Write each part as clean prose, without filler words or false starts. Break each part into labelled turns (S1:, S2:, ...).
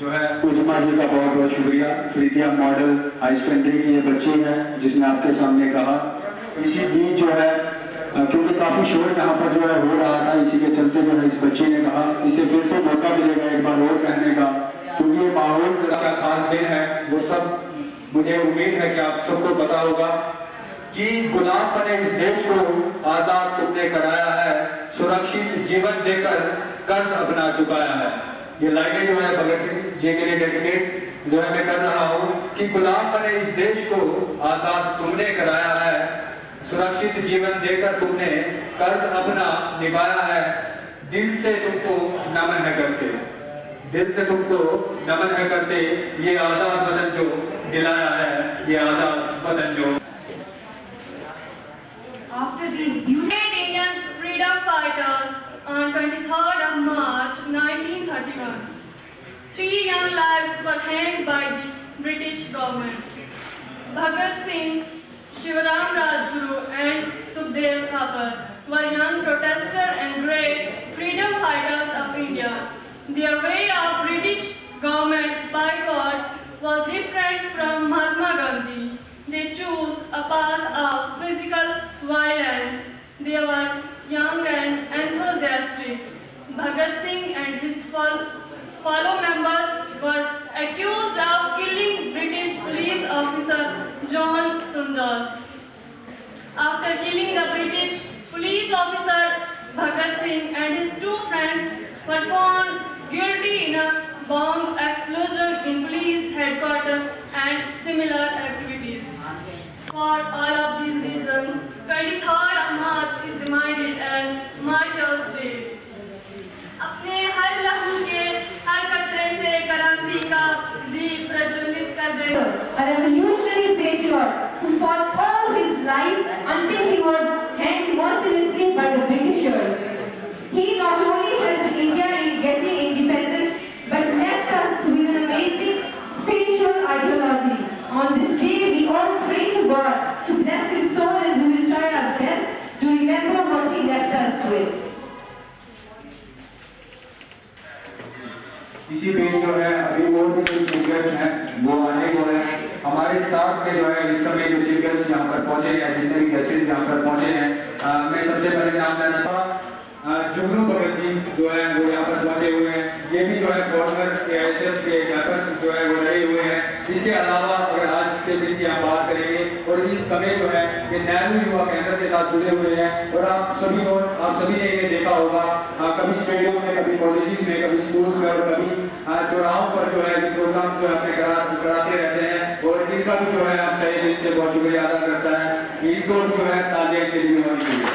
S1: जो है उजमा जी का बहुत बहुत शुक्रिया। प्रीतिया मॉडल हाई सेकेंडरी की ये बच्ची है जिसने आपके सामने कहा। इसी बीच जो है क्योंकि काफ़ी शोर यहाँ पर जो है हो रहा था, इसी के चलते जो है इस बच्ची ने कहा इसे फिर से मौका मिलेगा एक बार और कहने का, क्योंकि ये माहौल का खास दिन है। वो सब मुझे उम्मीद है कि आप सबको पता होगा कि गुलाम बने इस देश को आज़ाद तुमने कराया है, सुरक्षित जीवन देकर कर्ज अपना चुकाया है। ये लाइनें जो है भगत सिंह जी के लिए डेडिकेट जो है मैं कर रहा हूँ कि गुलाम बने इस देश को आज़ाद तुमने कराया है, सुरक्षित जीवन देकर तुमने कर्ज अपना निभाया है। दिल से तुमको नमन है करते, दिल से तुमको नमन है करते, ये आज़ाद वतन जो दिलाया है, ये आज़ाद वतन जो।
S2: After these beautiful Indian freedom fighters on 23rd of March 1931, 3 young lives were hanged by the British government. Bhagat Singh, Shivaram Rajguru and Sukhdev Thapar were young protesters and great freedom fighters of India. Their way of British government boycott was different from Mahatma Gandhi. They chose a path of physical violence. They were young and enthusiastic. Bhagat Singh and his fellow members were accused of killing British police officer John Saunders. After killing the British police officer, Bhagat Singh and his 2 friends were found guilty in a bomb explosion in police headquarters and similar activities. For all of these reasons, 23rd of March is reminded as Martyrs' Day. अपने हर लहू के हर कतरे से क्रांति का दीप प्रज्वलित कर दे।
S3: A revolutionary patriot who fought all his life until he was hanged mercilessly by the Britishers. He not only helped India in getting independence, but left us with an amazing spiritual ideology. On this day, we all pray to God to bless his soul, and we will try our best to remember what he left us with.
S1: इसी पे जो है अभी और भी जो chief guest हैं वो आने को है हमारे साथ में जो है इस समय जो चीफ गेस्ट यहाँ पर पहुँचे हैं, जितने भी गेस्ट्स यहाँ पर पहुँचे हैं, मैं सबसे पहले नाम लेना था जुगनू भगत जी जो है वो यहाँ पर पहुँचे हुए हैं। ये भी जो है गवर्नर के एसएस के कैंपस जो है वो रहे हुए हैं। इसके अलावा अगर आज के दिन की हम बात करेंगे और इस समय जो है ये नेहरू युवा केंद्र के साथ जुड़े हुए हैं। और आप सभी ने ये देखा होगा कभी स्टेडियम में, कभी कॉलेजेस में, कभी स्कूल्स में और कभी चौराहों पर जो है ये प्रोग्राम जो अपने कराते रहते हैं। और इनका भी जो है आप सही दिल से बहुत शुक्रिया अदा करता है। इसको जो है तालियां के लिए होनी चाहिए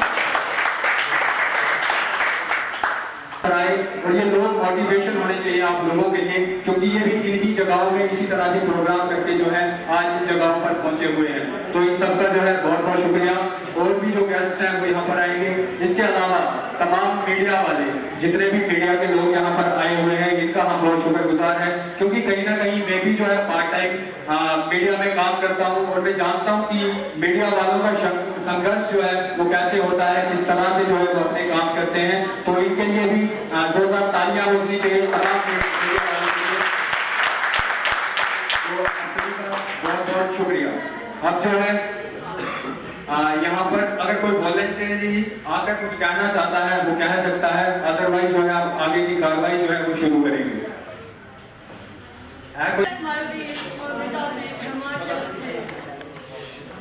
S1: और ये लोग मोटिवेशन होने चाहिए आप लोगों के लिए, क्योंकि ये भी इन्हीं जगहों में इसी तरह से प्रोग्राम करके जो है आज इन जगहों पर पहुंचे हुए हैं। तो इन सबका जो है बहुत बहुत शुक्रिया। और भी जो गेस्ट हैं वो यहाँ पर आएंगे। इसके अलावा तमाम मीडिया वाले जितने भी मीडिया के लोग यहाँ पर आए हुए हैं इनका हम बहुत शुक्रगुजार हैं, क्योंकि कहीं ना कहीं मैं भी जो है पार्ट टाइम मीडिया में काम करता हूँ और मैं जानता हूँ कि मीडिया वालों का संघर्ष जो है वो कैसे होता है, किस तरह से जो है वो अपने काम करते हैं। तो इनके लिए भी जोरदार तालियां होनी चाहिए तमाम मीडिया वालों के लिए। तो बहुत बहुत शुक्रिया। अब जो है यहाँ पर अगर कोई वॉलंटियर आकर कुछ कहना चाहता है वो कह सकता है, अदरवाइज जो है आप आगे की कार्रवाई जो है वो शुरू करेंगे।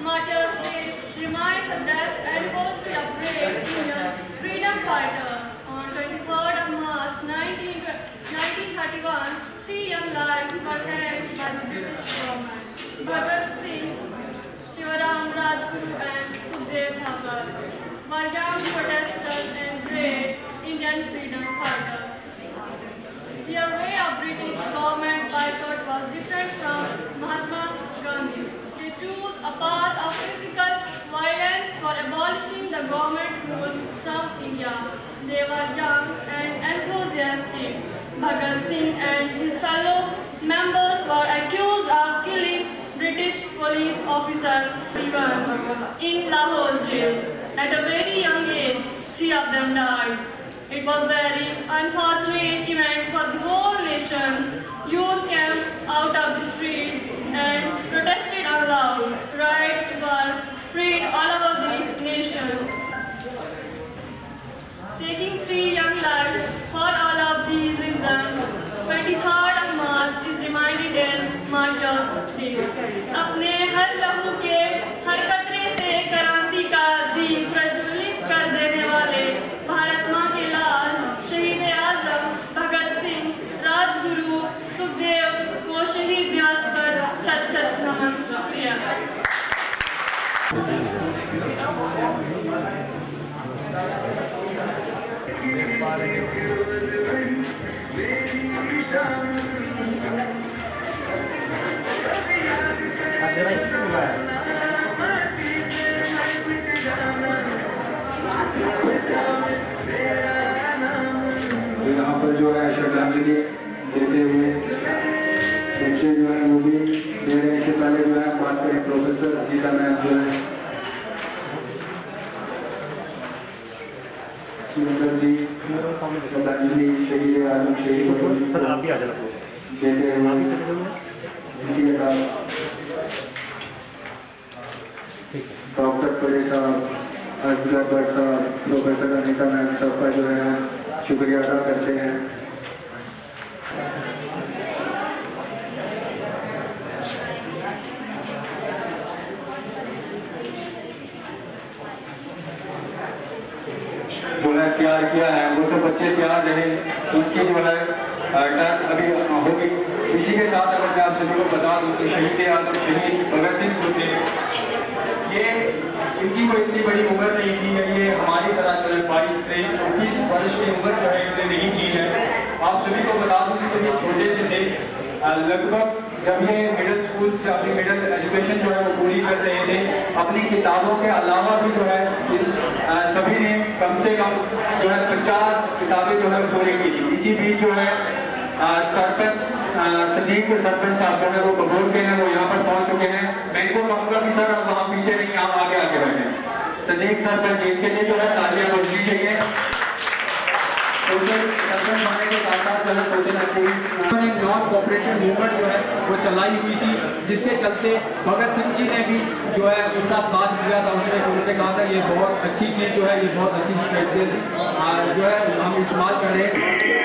S2: Martyrs' Day reminds the death anniversary of great Indian freedom fighters. On 23rd of March 1931, 3 young lives were hanged by the British government. Bhagat Singh, Shivaram Rajguru and Sukhdev Thapar were young protesters and great Indian freedom fighters. Their way of British government boycott was different from Mahatma Gandhi. They chose a path of physical violence for abolishing the government rule from India. They were young and enthusiastic. Bhagat Singh and his fellow members were accused of killing British police officer in Lahore jail. At a very young age, 3 of them died. It was very unfortunate event for the whole nation. Youth came out of the streets and protested aloud. Riots were spread all over the nation, taking 3 young lives. For all of these reasons, 23rd of March is reminded as Martyrs Day. अपने हर लहू के हर कतरे से क्रांति का दीप प्रज्वलित कर देने वाले भारत माँ के लाल शहीद आजम भगत सिंह, राजगुरु सुखदेव को शहीद दिवस पर शत-शत नमन। शुक्रिया।
S1: यहाँ पर जो है श्रद्धांजलि देते हुए बच्चे जो है वो भी दे रहे हैं। इससे पहले जो है बात करें प्रोफेसर गीता मैम जो है जी श्रद्धांजलि शहीद आजम शहीद सर आप भी आ जाना देते हुए डॉक्टर परे साहब, अजगर साहब, प्रोफेसर अनिता मैम सबका जो है शुक्रिया अदा करते हैं। जो है प्यार किया है वो तो बच्चे प्यार रहे, उनकी जो है टर्न अभी होगी। इसी के साथ अगर मैं आप सभी को बता दूं कि शहीद आजम शहीद भगत सिंह सुखदेव ये इनकी कोई इतनी बड़ी उम्र नहीं थी। ये हमारी तरह से 22-23-24 वर्ष की उम्र जो है इन्होंने नहीं की है। आप सभी को बता दूं कि ये छोटे से थे, लगभग जब ये मिडिल स्कूल से अपनी मिडिल एजुकेशन जो है वो पूरी कर रहे थे, अपनी किताबों के अलावा भी जो है सभी ने कम से कम जो है 50 किताबें जो है पूरी की थी। इसी बीच जो है सरपंच सदीक सरपंच साहब जो है वो बबूल के हैं, वो यहाँ पर पहुँच चुके हैं। मैं इनको कहूँगा कि सर अब वहाँ पीछे नहीं, आप आगे आगे बैठे। सदीक सरपंच इनके लिए जो है तालियां बजनी चाहिए। सरपंच होने के साथ साथ जो है सोचना चाहिए नॉन कॉपरेशन मूवमेंट जो है वो चलाई हुई थी, जिसके चलते भगत सिंह जी ने भी जो है उनका साथ दिया था। उन्होंने कहा था ये बहुत अच्छी चीज़ जो है, ये बहुत अच्छी स्ट्रेटजी जो है हम इस्तेमाल कर रहे हैं।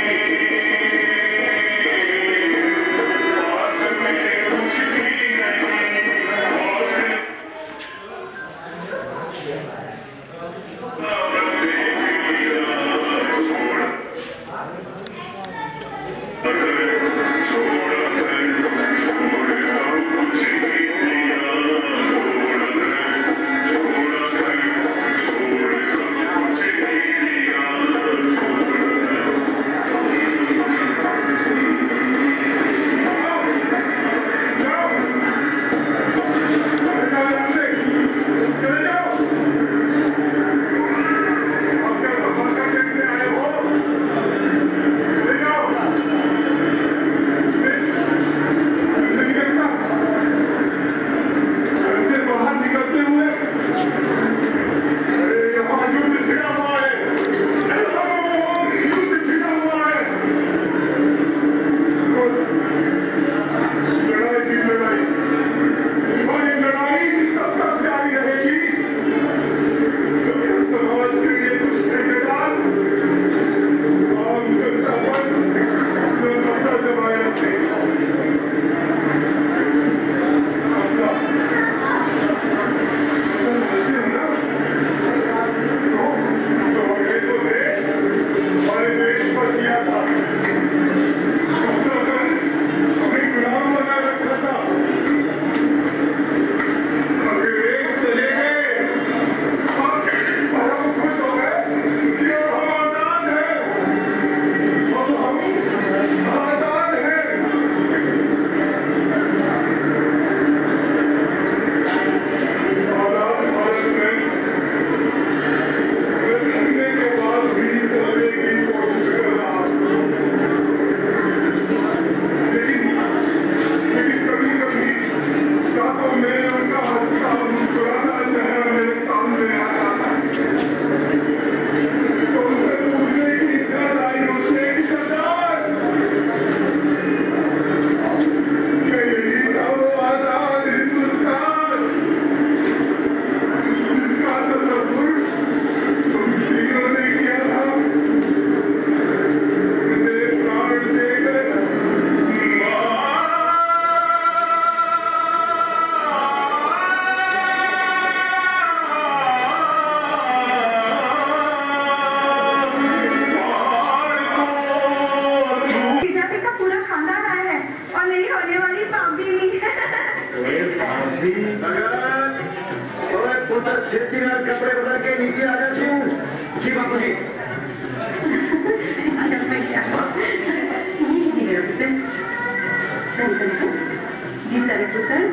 S4: जी बापू जी।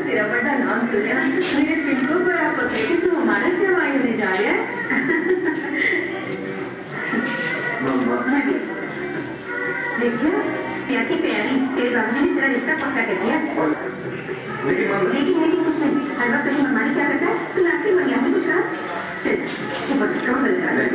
S5: तेरा बड़ा नाम सुनिया मेरे पिंड को बड़ा पता कि तू हमारा जवाई होने जा रहा है। देखिए क्या की तैयारी तेरे बाबू ने तेरा रिश्ता पक्का कर दिया। लेकिन कुछ नहीं हर वक्त तेरी मनमानी क्या करता है तू लाके मनिया में कुछ कहा चल तू बता कहाँ मिल जा रहा है।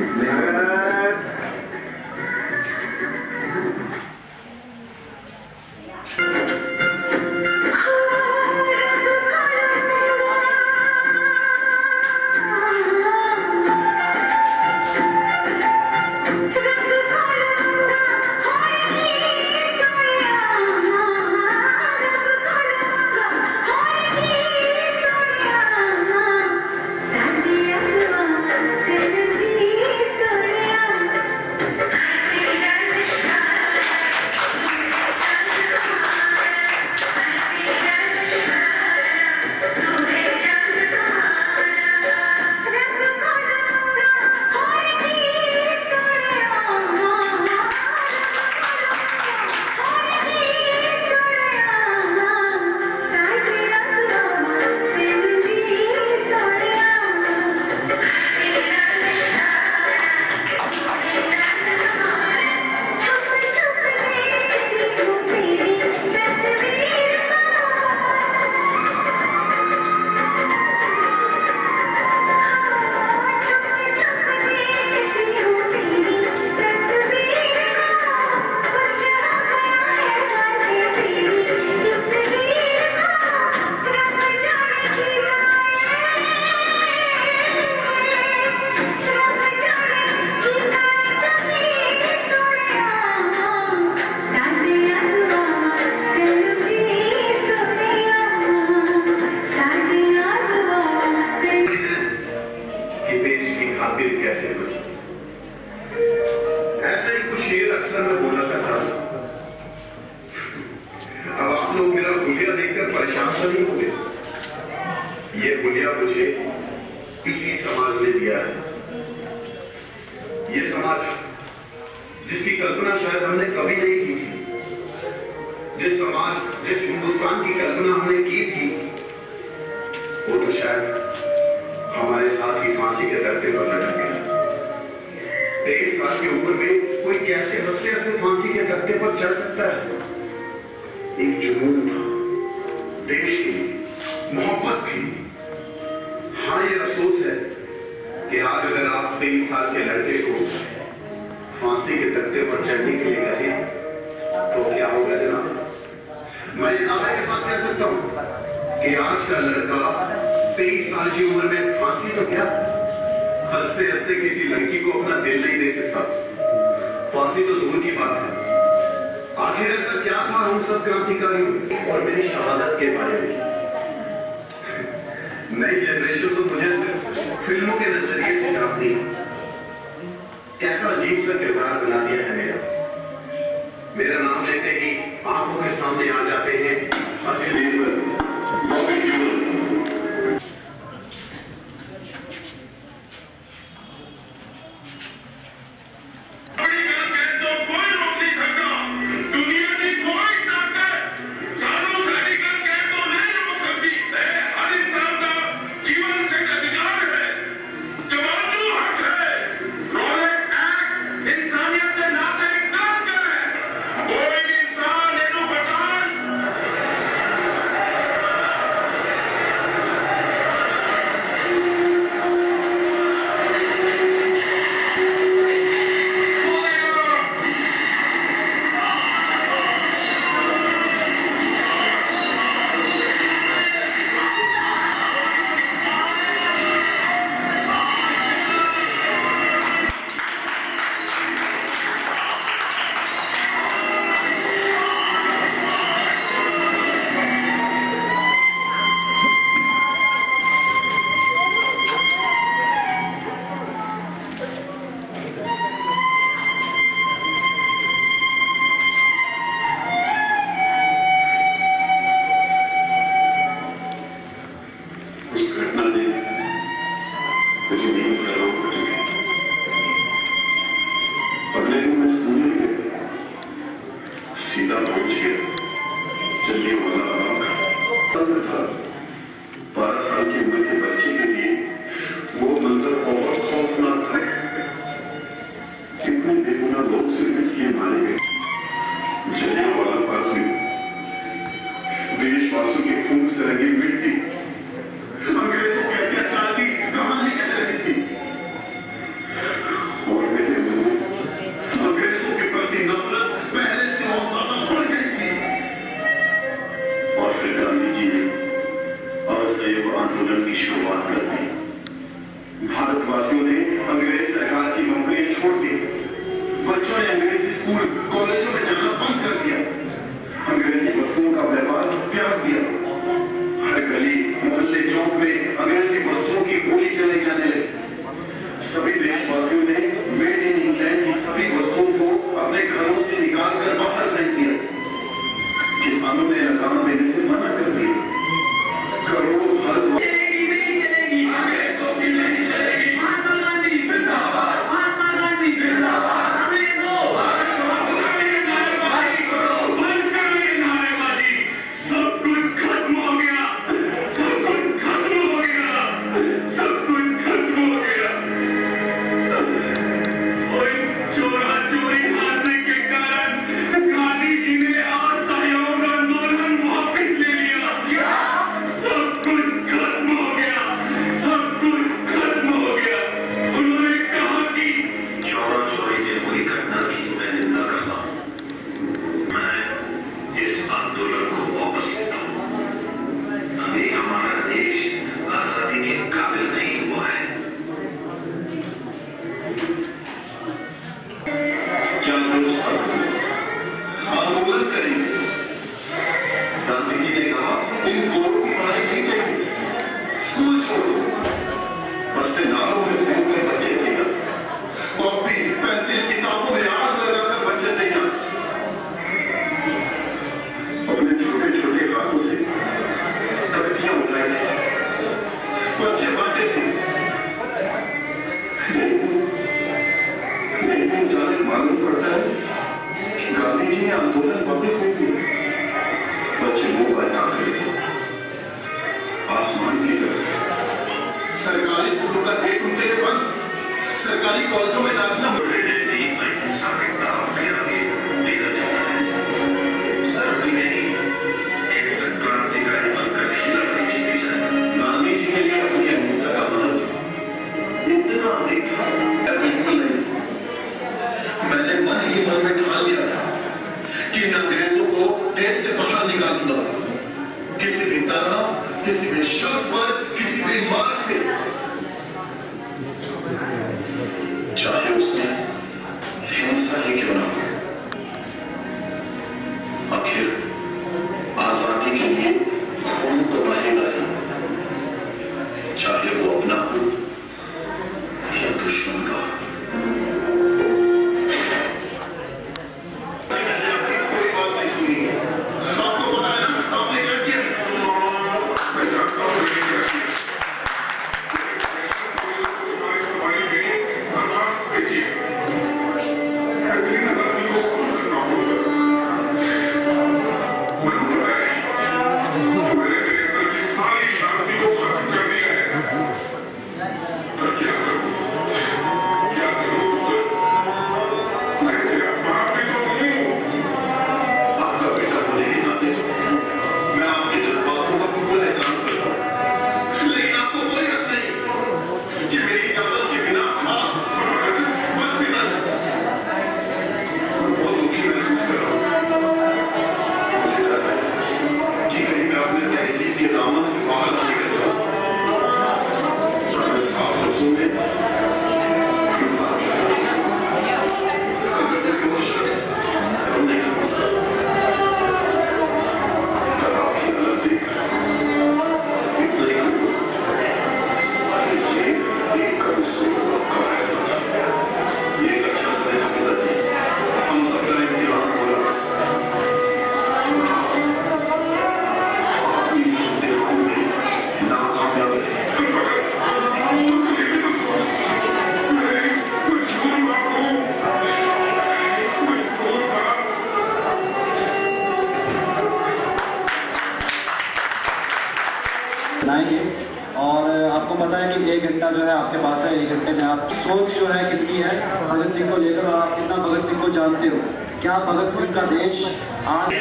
S6: इंसानियत
S4: कॉलेजों में दाखिला देखा जाता है सिर्फ ही नहीं एक क्रांतिकारी बनकर ही लड़ाई जीती जाए। गांधी जी के लिए अपनी अहिंसा का महत्व इतना अधिक था। बिल्कुल नहीं, मैंने मन ही मन में ठान लिया था कि इन अंग्रेजों को देश से बाहर निकालूंगा, किसी भी तरह, किसी भी शर्त पर, किसी भी मार्ग से, चाहे उससे हिंसा ही क्यों ना हो। आखिर आजादी के लिए खून तो बहेगा ही, चाहे वो अपना हो या दुश्मन का। मैंने आपकी कोई बात नहीं सुनी। आपको पता है ना आपने क्या किया? मैं जानता हूँ तुम्हारी सफाई में दरखास्त भेजी है। को समझ सकता हूँ। मैंने बताया मैंने तेरे अंदर की सारी शांति को खत्म कर दिया है। पर क्या करूँ मैं तेरा बाप भी तो नहीं हूँ। आपका बेटा होने के नाते मैं आपके जज्बातों का पूरा एहतराम करता हूँ, लेकिन आपको कोई हक नहीं कि मेरी इजाजत के बिना आप बस बिना बहुत दुखी महसूस कर रहा हूँ। मुझे डर है कि कहीं मैं अपने तहसील के दामन से बाहर ना निकल जाऊँ। मैं साफ लफ्जों में अगर कोई वो शख्स नहीं समझता, अगर आपकी हालत देख इतना ही कहूँ कि ये एक कसूर का फैसला था। ये एक अच्छा समय था पिताजी, हम सबका इम्तिहान हुआ। आप इस इम्तिहान में नाकामयाब रहे।
S1: बनाएंगे और आपको पता है कि 1 घंटा जो है आपके पास है। 1 घंटे में आपकी सोच जो है कितनी है भगत सिंह को लेकर, और आप कितना भगत सिंह को जानते हो। क्या भगत सिंह का देश आज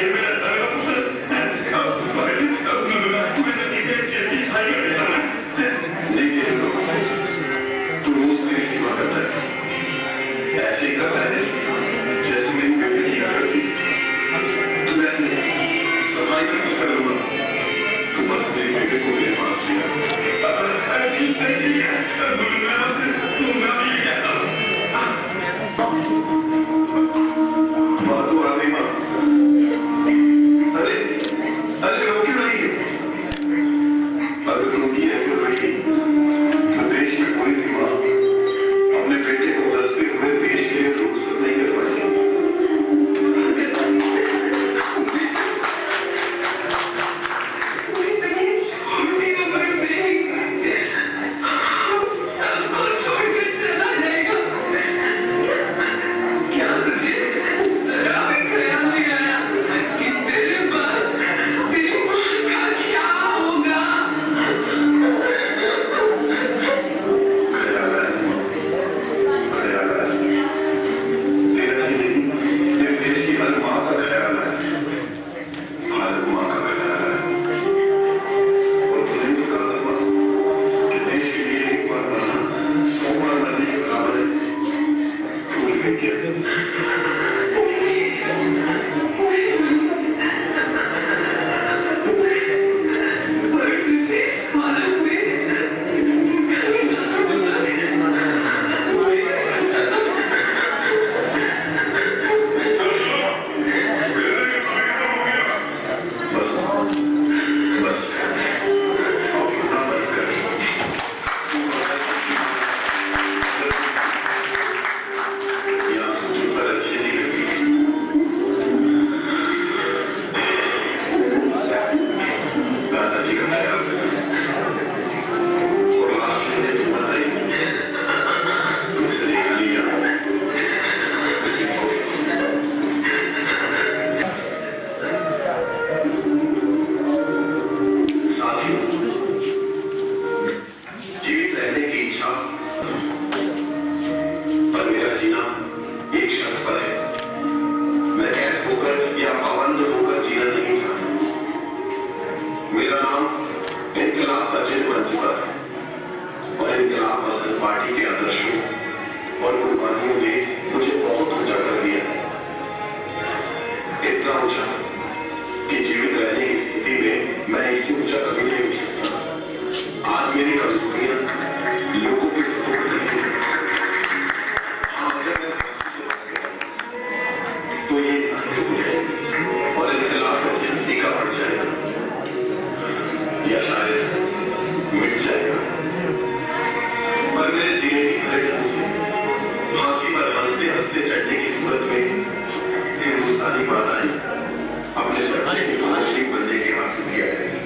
S4: तू रोज मेरी सेवा करता है, ऐसे ही करता है जैसे मेरी बेटी किया करती थी। तो मैं सफाई का फिक्र करूंगा, तू बस मेरी बेटे को मेरे पास लिया। ठीक है मैं बस मैं भी कहता हूँ बात तो आ गई माँ। अरे रो क्यों रही है? अगर रोगी ऐसे रही तो देश में कोई भी माँ अपने बेटे को रस्ते हुए देश के लिए रुखसत नहीं कर पाएगी। जीना एक शर्त पर है। मैं कैद होकर या पाबंद होकर जीना नहीं चाहता। मेरा नाम इनकलाब का चिन्ह बन चुका है और इनकलाब पसंद पार्टी के आदर्शों और कुर्बानियों ने मुझे बहुत ऊंचा कर दिया है। इतना ऊंचा कि जीवित रहने की स्थिति में मैं इससे ऊंचा कभी नहीं उठ सकता। आज मेरी कमजोरियां लोगों के सपोर्ट नहीं है। हाँ, अगर मैं फांसी से बच गया तो ये साथी हो जाएगी और इनकलाब का चिन्ह फीका पड़ जाएगा या शायद मिट जाएगा। पर मेरे जीने की हर ढंग से फांसी पर हंसते हंसते चढ़ने की सूरत में हिंदुस्तानी माताएं अपने बच्चे की फांसी बनने के हाथ से किया जाएगी।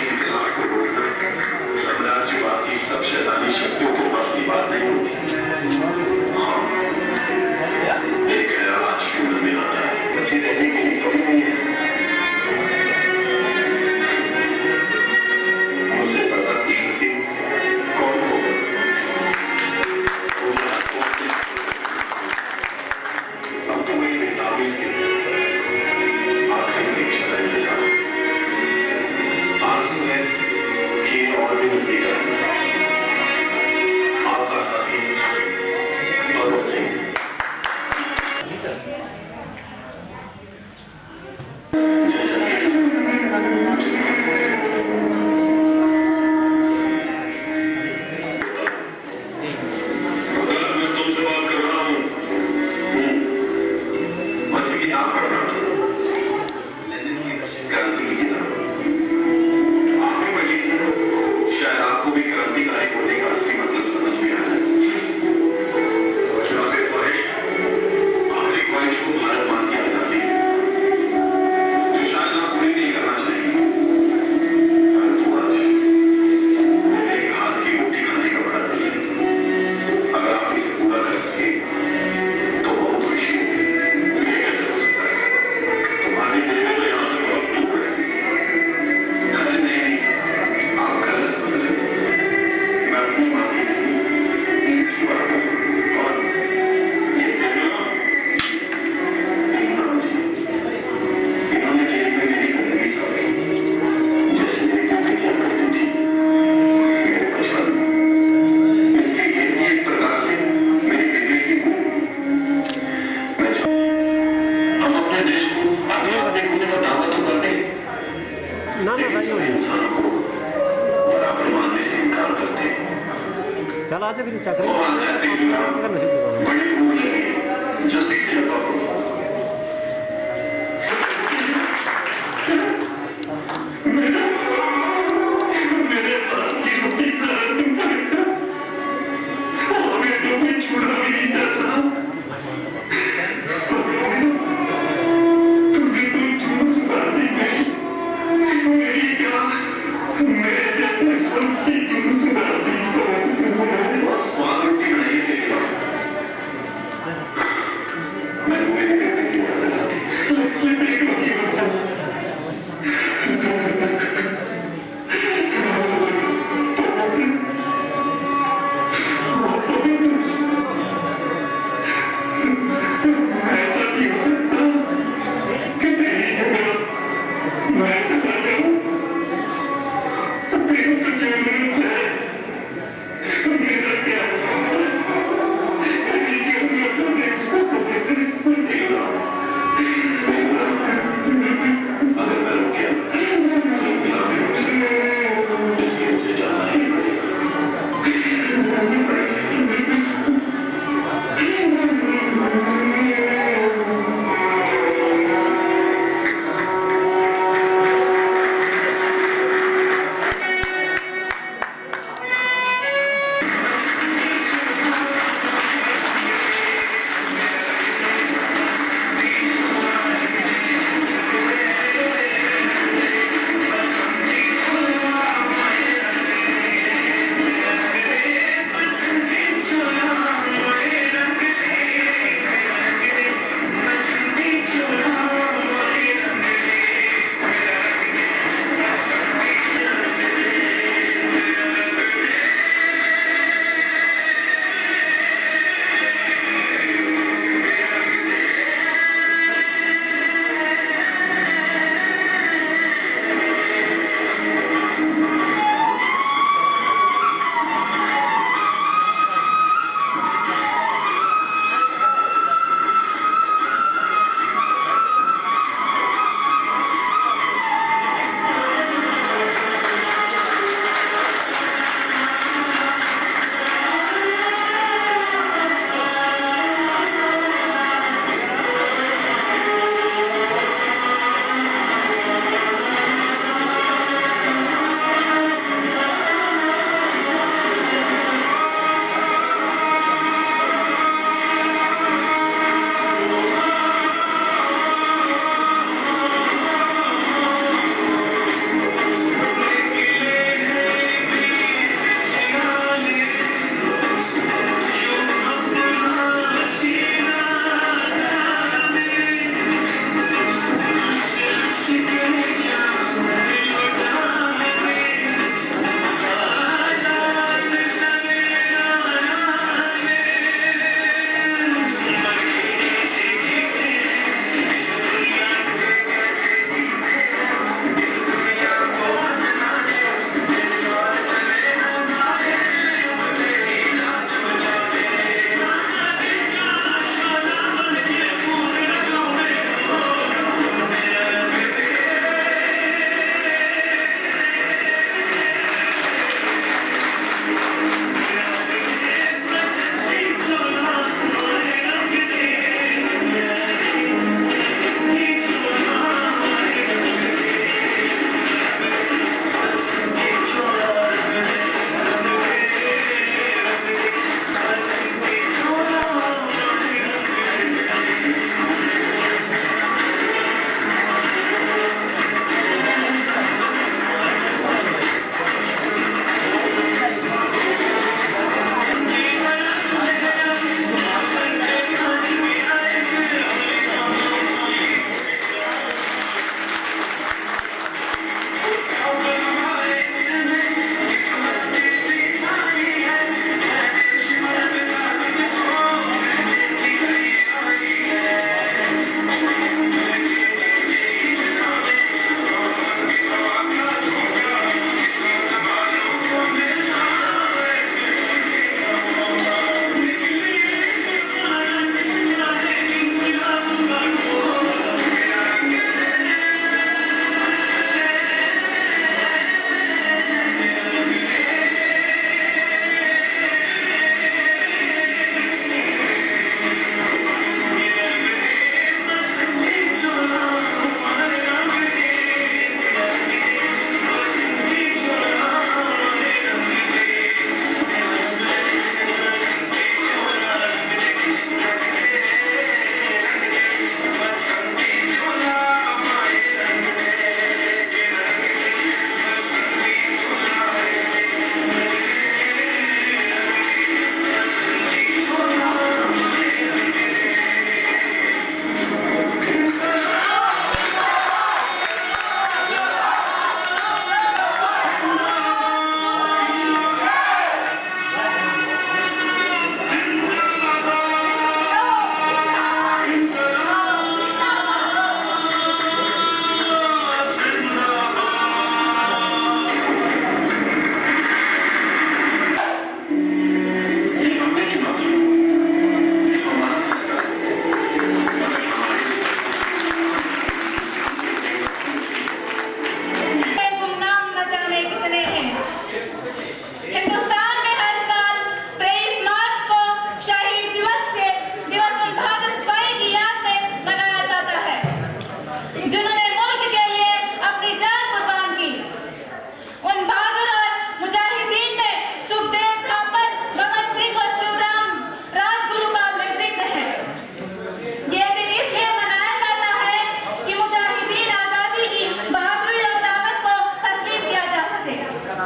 S4: इनकलाब को रोकना साम्राज्यवाद की सब शैतानी शक्तियों के पास की बात नहीं होगी। हाँ, एक ख्याल आज के मन में आता है, बची रहने के लिए कभी नहीं है। मुझसे ज्यादा खुशनसीब कौन होगा? अब तो वही बेताबी से आखिरी परीक्षा का इंतजार। आरज़ू है कि और भी नजदीक है। आपका साथी भगत सिंह। जल्दी से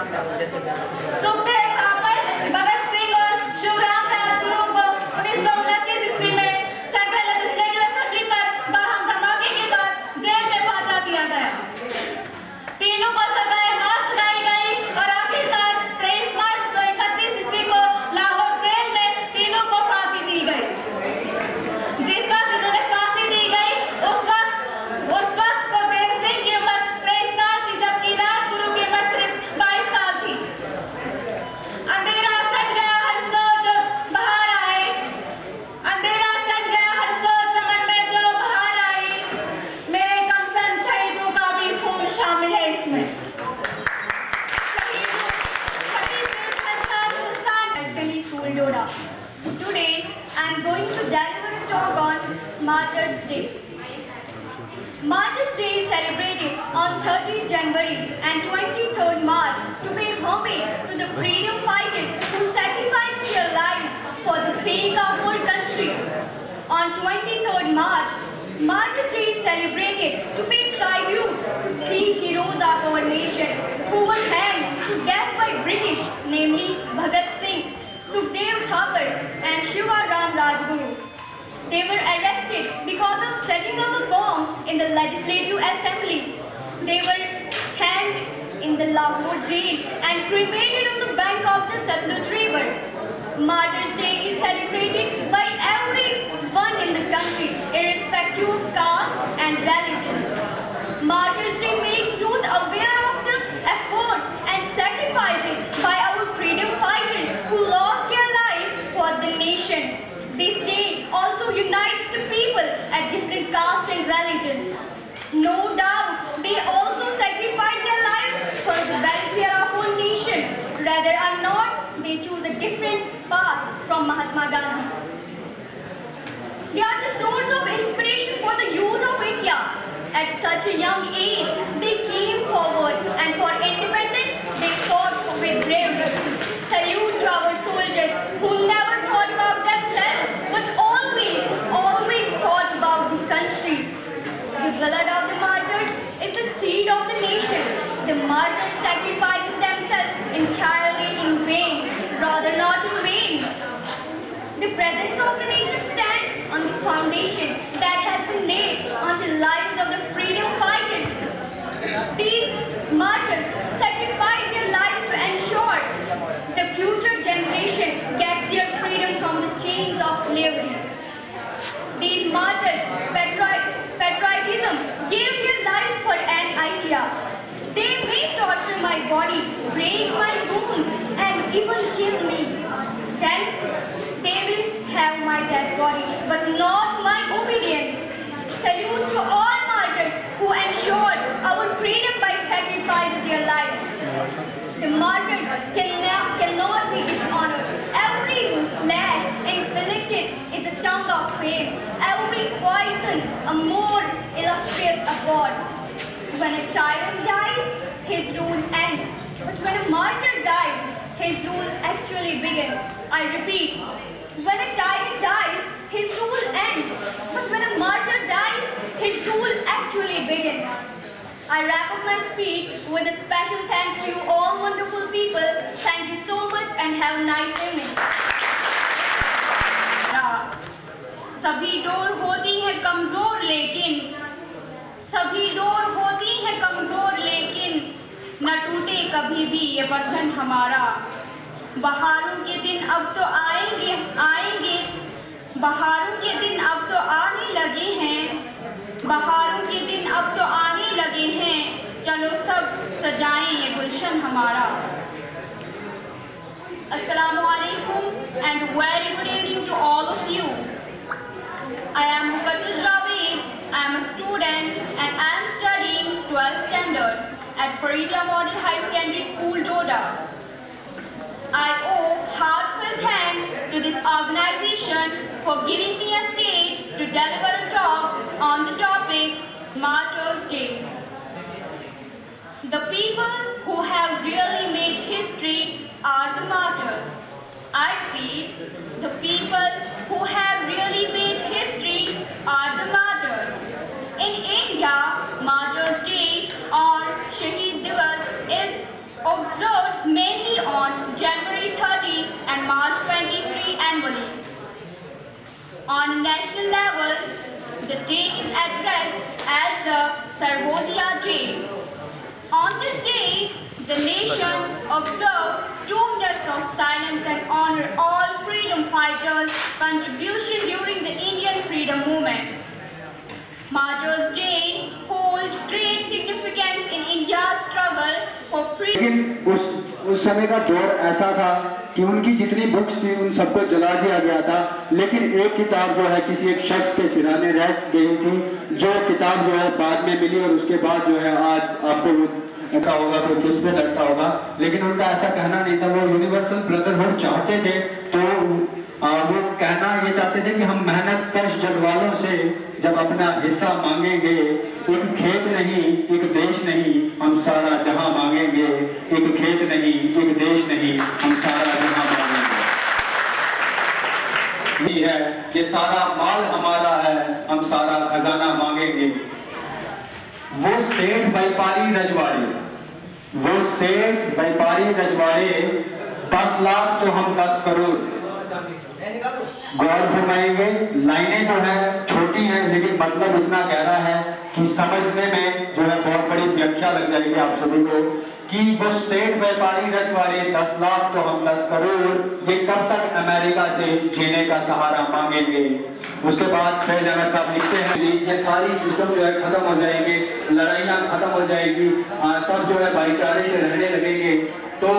S6: सुखदेव थापर, भगत सिंह और शिवराम राजगुरु को 1929 ईस्वी में सेंट्रल लेजिस्लेटिव असेंबली पर बाहम धमाके के बाद जेल में पहुंचा दिया गया। तीनों को सजाए मौत सुनाई गई और आखिरकार 23 मार्च 1931 ईस्वी को लाहौर जेल में तीनों को फांसी दी गई। जिस वक्त इन्हें फांसी दी गई उस वक्त सुखदेव सिंह की उम्र 23 साल थी, जबकि राजगुरु की उम्र सिर्फ 22 साल थी। अंधेरा छट गया हर सोच बाहर आए, अंधेरा छट गया हर सोच चमन में जो बाहर आई। मेरे कमसन शहीदों का भी खून शामिल है इसमें।
S2: Today I am going to deliver a talk on Martyrs' Day. Martyrs' Day is celebrated on 30th January and 23rd March to pay homage to the freedom fighters who sacrificed their lives for the sake of our country. On 23rd March, Martyrs' Day is celebrated to pay tribute to 3 heroes of our nation who were hanged to death by British, namely Bhagat Singh, Sukhdev Thapar and Shivaram Rajguru. They were arrested because of setting up a bomb in the Legislative Assembly. They were hanged in the Lahore jail and cremated on the bank of the Satluj River. Martyrs' Day is celebrated by everyone in the country, irrespective of caste and religion. Martyrs' Day makes youth aware of the efforts and sacrifices by our freedom fighters who lost their life for the nation. This day also unites the people at different castes and religions. No doubt, they also sacrifice their lives for the welfare of our nation. Rather or not, they choose a different path from Mahatma Gandhi. They are the source of inspiration for the youth of India. At such a young age, they came forward and for independence, they fought with bravery. Salute to our soldiers who never thought about themselves, but always thought about the country. The blood of the martyrs is the seed of the nation. The martyrs sacrificed themselves entirely in vain, rather not in vain. The presence of the nation stands on the foundation that has been laid on the lives of the freedom fighters. These martyrs sacrificed their lives to ensure the future generation gets their freedom from the chains of slavery. These martyrs, patriotism, gave their lives for an idea. They may torture my body, break my bones, and even kill me. Then they will have my dead body, but not my obedience. Salute to all martyrs who ensured our freedom by sacrificing their lives. The martyrs cannot be dishonored. Every lash inflicted is a tongue of fame. Every poison a more illustrious award. When a tyrant dies, his rule ends. But when a martyr dies, his rule actually begins. I repeat, when a tyrant dies, his rule ends. But when a martyr dies, his rule actually begins. I wrap up my speech with a special thanks to you all wonderful people. Thank you so much and have a nice evening.
S6: सभी door होती है कमजोर लेकिन सभी door होती है कमजोर लेकिन न टूटे कभी भी ये बंधन हमारा। बहारों के दिन अब तो आएंगे बहारों के दिन अब तो आने लगे हैं बहारों के दिन अब तो आने लगे हैं चलो सब सजाएं ये गुलशन हमारा। Assalamu alaikum and very good evening to all of you. I am Muqaddas Javed. I am a student and I am studying 12th standard at Faridiyah Model High Secondary School, Doda. I owe heartfelt thanks to this organization for giving me a stage to deliver a talk on the topic Martyrs' Day. The people who have really made history are the martyrs. I repeat, the people who have really made history are the martyrs. In India, Martyrs' Day or Shaheed Divas is observed
S2: focused mainly on January 30 and March 23 annually. On national level, the day is addressed as the Sarvodaya Day. On this day, the nation observes 2 minutes of silence and honor all freedom fighters' contribution during the Indian freedom movement. Martyrs' Day holds great significance in India's struggle for freedom.
S1: लेकिन उस समय का दौर ऐसा था कि उनकी जितनी बुक्स थी उन सबको जला दिया गया था, लेकिन एक किताब जो है किसी एक शख्स के सिराने रह गई थी, जो किताब जो है बाद में मिली और उसके बाद जो है आज आपको लगता होगा कोई किस पे लगता होगा, लेकिन उनका ऐसा कहना नहीं था। वो यूनिवर्सल ब्रदरहुड चाहते थे, तो वो कहना ये चाहते थे कि हम मेहनत कश जगवालों से जब अपना हिस्सा मांगेंगे, एक खेत नहीं एक देश नहीं हम सारा जहां मांगेंगे, एक खेत नहीं एक देश नहीं हम सारा जहां मांगेंगे। ये है ये सारा माल हमारा है, हम सारा खजाना मांगेंगे। वो सेठ व्यापारी रजवाड़े, वो सेठ व्यापारी रजवाड़े 10 लाख तो हम 10 करोड़। गौर फरमाएंगे, लाइनें जो है छोटी हैं लेकिन मतलब इतना गहरा है कि समझने में जो है बहुत बड़ी व्याख्या लग जाएगी आप सभी को कि वो सेठ व्यापारी रजवाड़े 10 लाख तो हम 10 करोड़, ये कब तक अमेरिका से जीने का सहारा मांगेंगे। उसके बाद फिर जगह साहब लिखते हैं ये सारी सिस्टम जो है खत्म हो जाएंगे, लड़ाइयाँ खत्म हो जाएगी, सब जो है भाईचारे से रहने लगेंगे। तो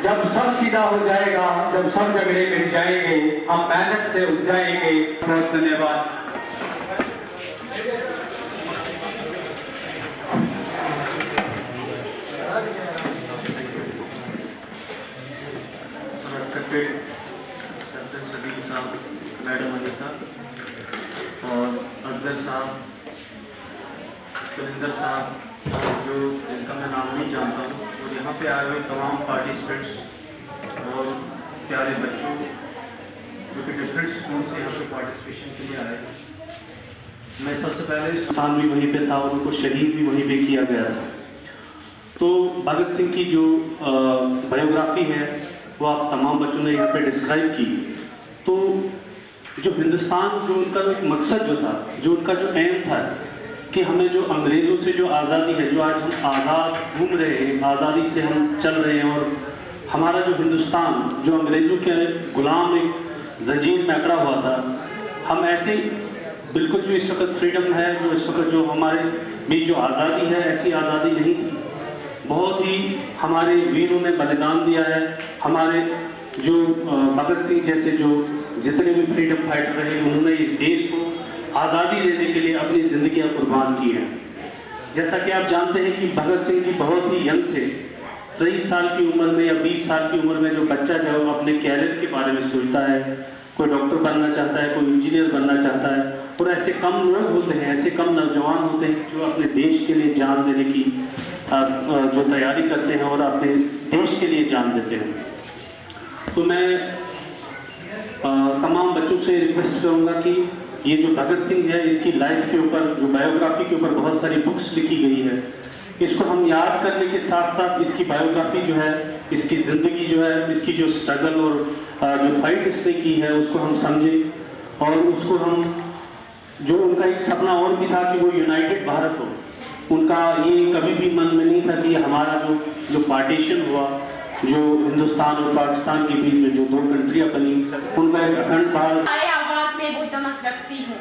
S1: जब सब सीधा हो जाएगा, जब सब झगड़े मिट जाएंगे, हम मेहनत से उठ जाएंगे। बहुत धन्यवाद।
S7: सदीक साहब, मैडम अनिता और अजगर साहब, सुरेंद्र साहब, जो जिनका मैं नाम नहीं जानता हूँ, और यहाँ पे आए हुए तमाम पार्टिसिपेंट्स और प्यारे बच्चों जो कि डिफरेंट स्कूल से यहाँ पे पार्टिसिपेशन के लिए आए। मैं सबसे पहले स्थान भी वहीं पे था और उनको शहीद भी वहीं पे किया गया था। तो भगत सिंह की जो बायोग्राफी है वो आप तमाम बच्चों ने यहाँ पे डिस्क्राइब की। तो जो हिंदुस्तान, जो उनका एक मकसद जो था, जो उनका जो एम था कि हमें जो अंग्रेज़ों से जो आज़ादी है, जो आज हम आज़ाद घूम रहे हैं, आज़ादी से हम चल रहे हैं, और हमारा जो हिंदुस्तान जो अंग्रेज़ों के गुलाम एक जंजीर में अकड़ा हुआ था, हम ऐसे बिल्कुल जो इस वक्त फ्रीडम है, जो इस वक्त जो हमारे बीच जो आज़ादी है, ऐसी आज़ादी नहीं थी। बहुत ही हमारे वीरों ने बलिदान दिया है। हमारे जो भगत सिंह जैसे जो जितने भी फ्रीडम फाइटर रहे, उन्होंने इस देश को आज़ादी देने के लिए अपनी ज़िंदगियाँ कुर्बान की हैं। जैसा कि आप जानते हैं कि भगत सिंह जी बहुत ही यंग थे। 23 साल की उम्र में या 20 साल की उम्र में जो बच्चा जो अपने कैरियर के बारे में सोचता है, कोई डॉक्टर बनना चाहता है, कोई इंजीनियर बनना चाहता है, और ऐसे कम लोग होते हैं, ऐसे कम नौजवान होते हैं जो अपने देश के लिए जान देने की जो तैयारी करते हैं और अपने देश के लिए जान देते हैं। तो मैं तमाम बच्चों से रिक्वेस्ट करूंगा कि ये जो भगत सिंह है, इसकी लाइफ के ऊपर, जो बायोग्राफी के ऊपर बहुत सारी बुक्स लिखी गई है, इसको हम याद करने के साथ साथ इसकी बायोग्राफी जो है, इसकी ज़िंदगी जो है, इसकी जो स्ट्रगल और जो फाइट इसने की है, उसको हम समझें। और उसको हम, जो उनका एक सपना और भी था कि वो यूनाइटेड भारत हो, उनका ये कभी भी मन में नहीं था कि हमारा जो पार्टीशन हुआ, जो हिंदुस्तान और पाकिस्तान के बीच में जो 2 कंट्रियाँ बनी, उनका एक अखंड भारत।
S2: आवाज में वो दमक रखती हूँ।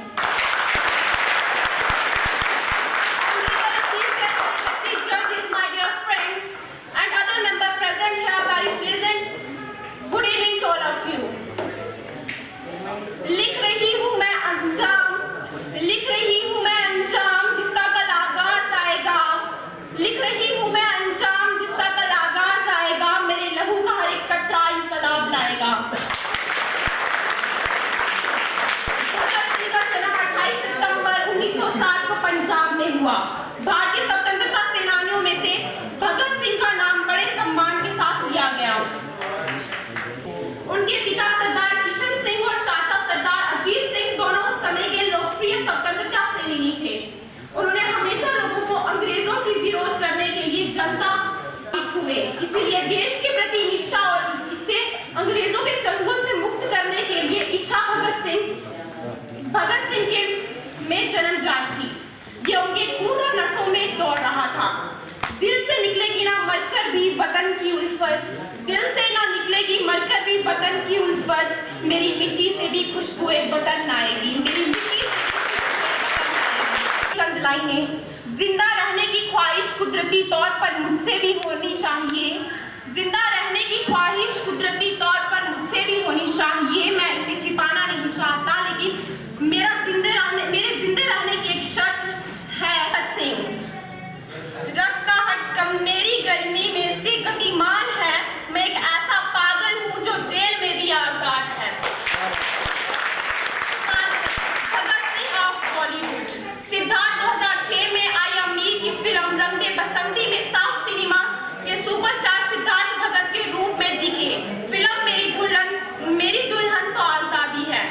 S6: लिए देश के प्रति निष्ठा और इसे अंग्रेजों के चंगुल से मुक्त करने के लिए इच्छा भगत सिंह के में जन्मजात थी। ये उनके खून और नसों में दौड़ रहा था। दिल से निकलेगी ना मरकर भी वतन की उल्फत, दिल से ना निकलेगी मरकर भी वतन की उल्फत, मेरी मिट्टी से भी खुशबुए वतन आएगी, मेरी मिट्टी से। चंद लाइनें। जिंदा रहने की ख्वाहिश कुदरती तौर पर मुझसे भी होनी चाहिए, जिंदा रहने की ख्वाहिश कुदरती तौर पर मुझसे भी होनी चाहिए। मैं इसे छिपाना नहीं चाहता, लेकिन मेरे जिंदे रहने की एक शर्त है। भगत सिंह रग का हटकम मेरी गर्मी में से गतिमान है, मैं एक ऐसा पागल हूँ जो जेल में भी आजाद है। भगत सिंह ऑफ बॉलीवुड। सिद्धार्थ 2006 में आई अमीर की फिल्म रंग दे बसंती में साउथ सिनेमा के सुपरस्टार सिद्धार्थ भगत के रूप में दिखे। फिल्म मेरी दुल्हन तो आजादी है।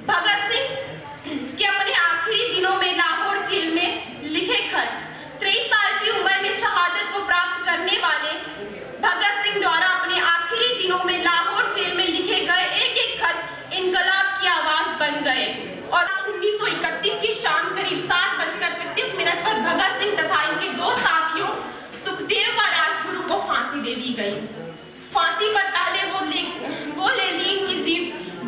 S6: भगत सिंह के अपने आखिरी दिनों में लाहौर जेल में लिखे खत। 23 साल की उम्र में शहादत को प्राप्त करने वाले भगत सिंह द्वारा अपने आखिरी दिनों में लाहौर जेल में लिखे गए एक एक खत इनकलाब की आवाज बन गए। और 1931 की शाम करीब 7:35 पर भगत सिंह तथा इनके दो साथियों सुखदेव व राजगुरु को फांसी दे दी गई। फांसी पर पहले वो लेलिन की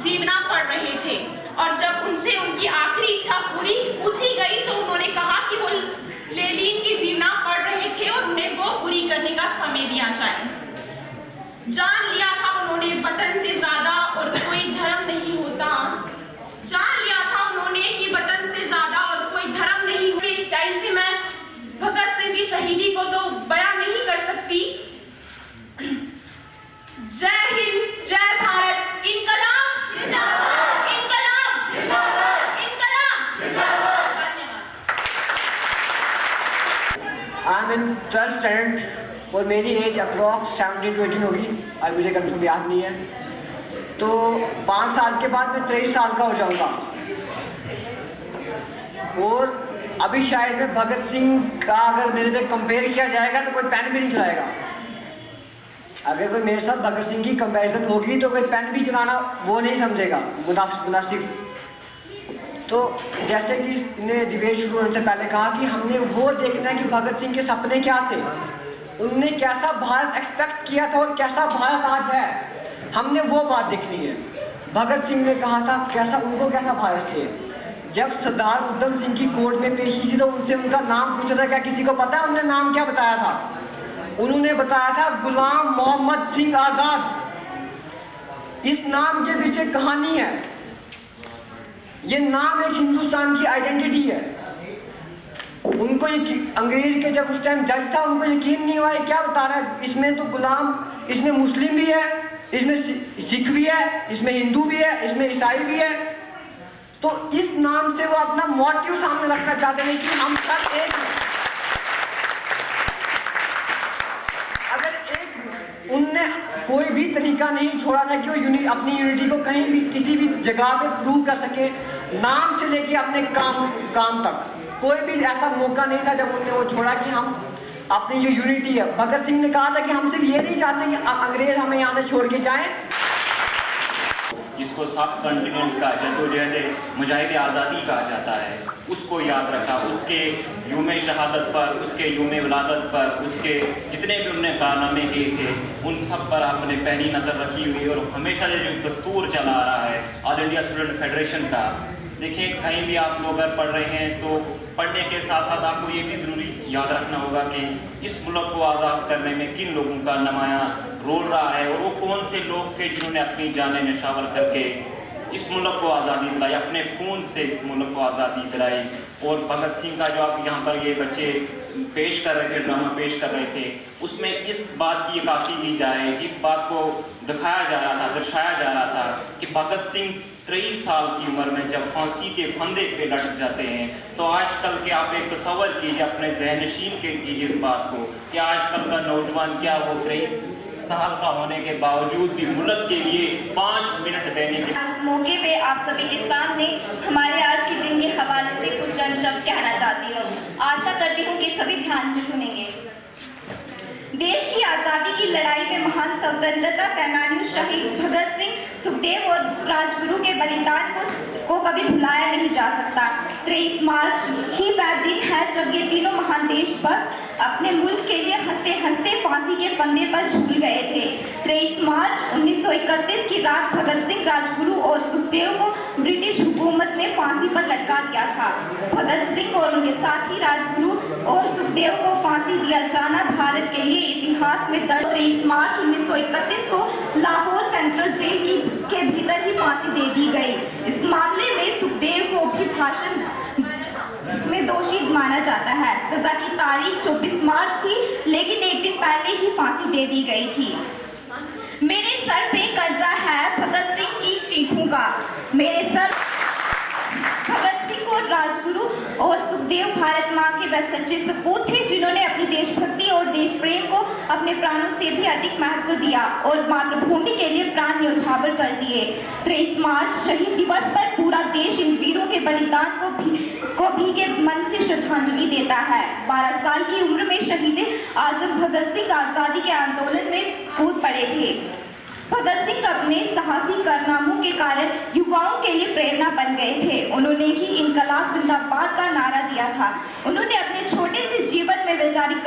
S6: जीवना पढ़ रहे थे, और जब उनसे उनकी आखिरी इच्छा पूछी गई तो उन्होंने कहा कि वो लेलिन की जीवना पढ़ रहे थे और उन्हें वो पूरी करने का समय दिया जाए। जान लिया था उन्होंने वतन से ज्यादा और कोई धर्म नहीं होता, जान लिया था उन्होंने कि वतन से ज्यादा और कोई धर्म नहीं होता। इस टाइम से मैं भगत सिंह की शहीदी को तो बयां नहीं कर सकती। जय हिंद, जय भारत, इनकलाब जिंदाबाद, इनकलाब जिंदाबाद, इनकलाब जिंदाबाद।
S8: I am in 12th standard और मेरी एज अप्रॉक्स 17 to 18 होगी, अब मुझे कंफर्म याद नहीं है। तो 5 साल के बाद मैं 23 साल का हो जाऊंगा, और अभी शायद में भगत सिंह का अगर मेरे पे कंपेयर किया जाएगा तो कोई पेन भी नहीं चलाएगा। अगर कोई मेरे साथ भगत सिंह की कंपैरिजन होगी तो कोई पेन भी चलाना वो नहीं समझेगा मुनासिब। तो जैसे कि इन्हें डिबेट शुरू होने से पहले कहा कि हमने वो देखना है कि भगत सिंह के सपने क्या थे, उनने कैसा भारत एक्सपेक्ट किया था और कैसा भारत आज है, हमने वो बात देखनी है। भगत सिंह ने कहा था उनको कैसा भारत चाहिए। जब सरदार उधम सिंह की कोर्ट में पेशी थी तो उनसे उनका नाम पूछा था, क्या किसी को पता है उन्होंने नाम क्या बताया था? उन्होंने बताया था गुलाम मोहम्मद सिंह आजाद। इस नाम के पीछे कहानी है, ये नाम एक हिंदुस्तान की आइडेंटिटी है। उनको अंग्रेज के जब उस टाइम जज था उनको यकीन नहीं हुआ क्या बता रहा है, इसमें तो गुलाम, इसमें मुस्लिम भी है, इसमें सिख भी है, इसमें हिंदू भी है, इसमें ईसाई भी है। तो इस नाम से वो अपना मोटिव सामने रखना चाहते हैं कि हम सब एक। उनने कोई भी तरीका नहीं छोड़ा था कि वो अपनी यूनिटी को कहीं भी किसी भी जगह पे प्रूव कर सके, नाम से लेके अपने काम तक कोई भी ऐसा मौका नहीं था जब उन्होंने वो छोड़ा कि हम अपनी जो यूनिटी है। भगत सिंह ने कहा था कि हम सिर्फ ये नहीं चाहते कि अंग्रेज हमें यहाँ से छोड़ के जाएं।
S9: जिसको सब कॉन्टिनेंट का जदोजहद मुजाहिद आज़ादी कहा जाता है, उसको याद रखा, उसके यूम शहादत पर, उसके यूम विलादत पर, उसके जितने भी उनने कारनामे किए थे उन सब पर आपने पहली नज़र रखी हुई। और हमेशा जो दस्तूर चला आ रहा है ऑल इंडिया स्टूडेंट फेडरेशन का, देखिए कहीं भी आप लोग अगर पढ़ रहे हैं तो पढ़ने के साथ साथ आपको ये भी ज़रूरी याद रखना होगा कि इस मुल्क को आज़ाद करने में किन लोगों का नुमायाँ रोल रहा है और वो कौन से लोग थे जिन्होंने अपनी जानें निछावर करके इस मुल्क को आज़ादी दिलाई, अपने खून से इस मुल्क को आज़ादी दिलाई। और भगत सिंह का जो आप यहाँ पर ये बच्चे पेश कर रहे थे, ड्रामा पेश कर रहे थे, उसमें इस बात की अक्कासी की जाए, इस बात को दिखाया जा रहा था, दर्शाया जा रहा था कि भगत सिंह 23 साल की उम्र में जब फांसी के फंदे पे लटक जाते हैं तो आजकल के आप एक तस्वर कीजिए, अपने ज़हनशीन के कीजिए इस बात को कि आजकल का नौजवान क्या वो 23 साल का होने के बावजूद भी मुल्क के लिए 5 मिनट देने के
S10: इस मौके पे आप सभी के सामने हमारे आज के दिन के हवाले से कुछ चंद शब्द कहना चाहती हूँ। आशा करती हूँ कि सभी ध्यान से सुनेंगे। देश की आज़ादी की लड़ाई में महान स्वतंत्रता सेनानियों शहीद भगत सिंह, सुखदेव और राजगुरु के बलिदान को कभी भुलाया नहीं जा सकता। 23 मार्च ही वह दिन है जब ये तीनों महान देशभक्त अपने मुल्क के लिए हंसते हंसते फांसी के फंदे पर झूल गए थे। 23 मार्च 1931 की रात भगत सिंह, राजगुरु और सुखदेव को ब्रिटिश हुकूमत ने फांसी पर लटका दिया था। भगत सिंह और उनके साथी राजगुरु और सुखदेव को फांसी दिया जाना भारत के लिए इतिहास में दर्ज। 23 मार्च 1931 को लाहौर सेंट्रल जेल के भीतर ही फांसी दे दी गई। इस मामले में सुखदेव को भी भाषण में दोषी माना जाता है। सजा की तारीख 24 मार्च थी, लेकिन एक दिन पहले ही फांसी दे दी गई थी। मेरे सर पे कर्जा है भगत सिंह की चीखों का। मेरे सर भगत सिंह और राजगुरु और सुखदेव भारत माँ के वह सच्चे सपूत थे जिन्होंने अपनी देशभक्ति और देश प्रेम को अपने प्राणों से भी अधिक महत्व दिया और मातृभूमि के लिए प्राण न्यौछावर कर दिए। 23 मार्च शहीद दिवस पर पूरा देश इन वीरों के बलिदान को भीगे मन से श्रद्धांजलि देता है। 12 साल की उम्र में शहीद आजम भगत सिंह आजादी के आंदोलन में कूद पड़े थे। भगत सिंह अपने साहसी कारनामों के कारण युवाओं के लिए प्रेरणा बन गए थे। उन्होंने ही इनकलाब जिंदाबाद का नारा दिया था। उन्होंने अपने छोटे से जीवन में वैचारिक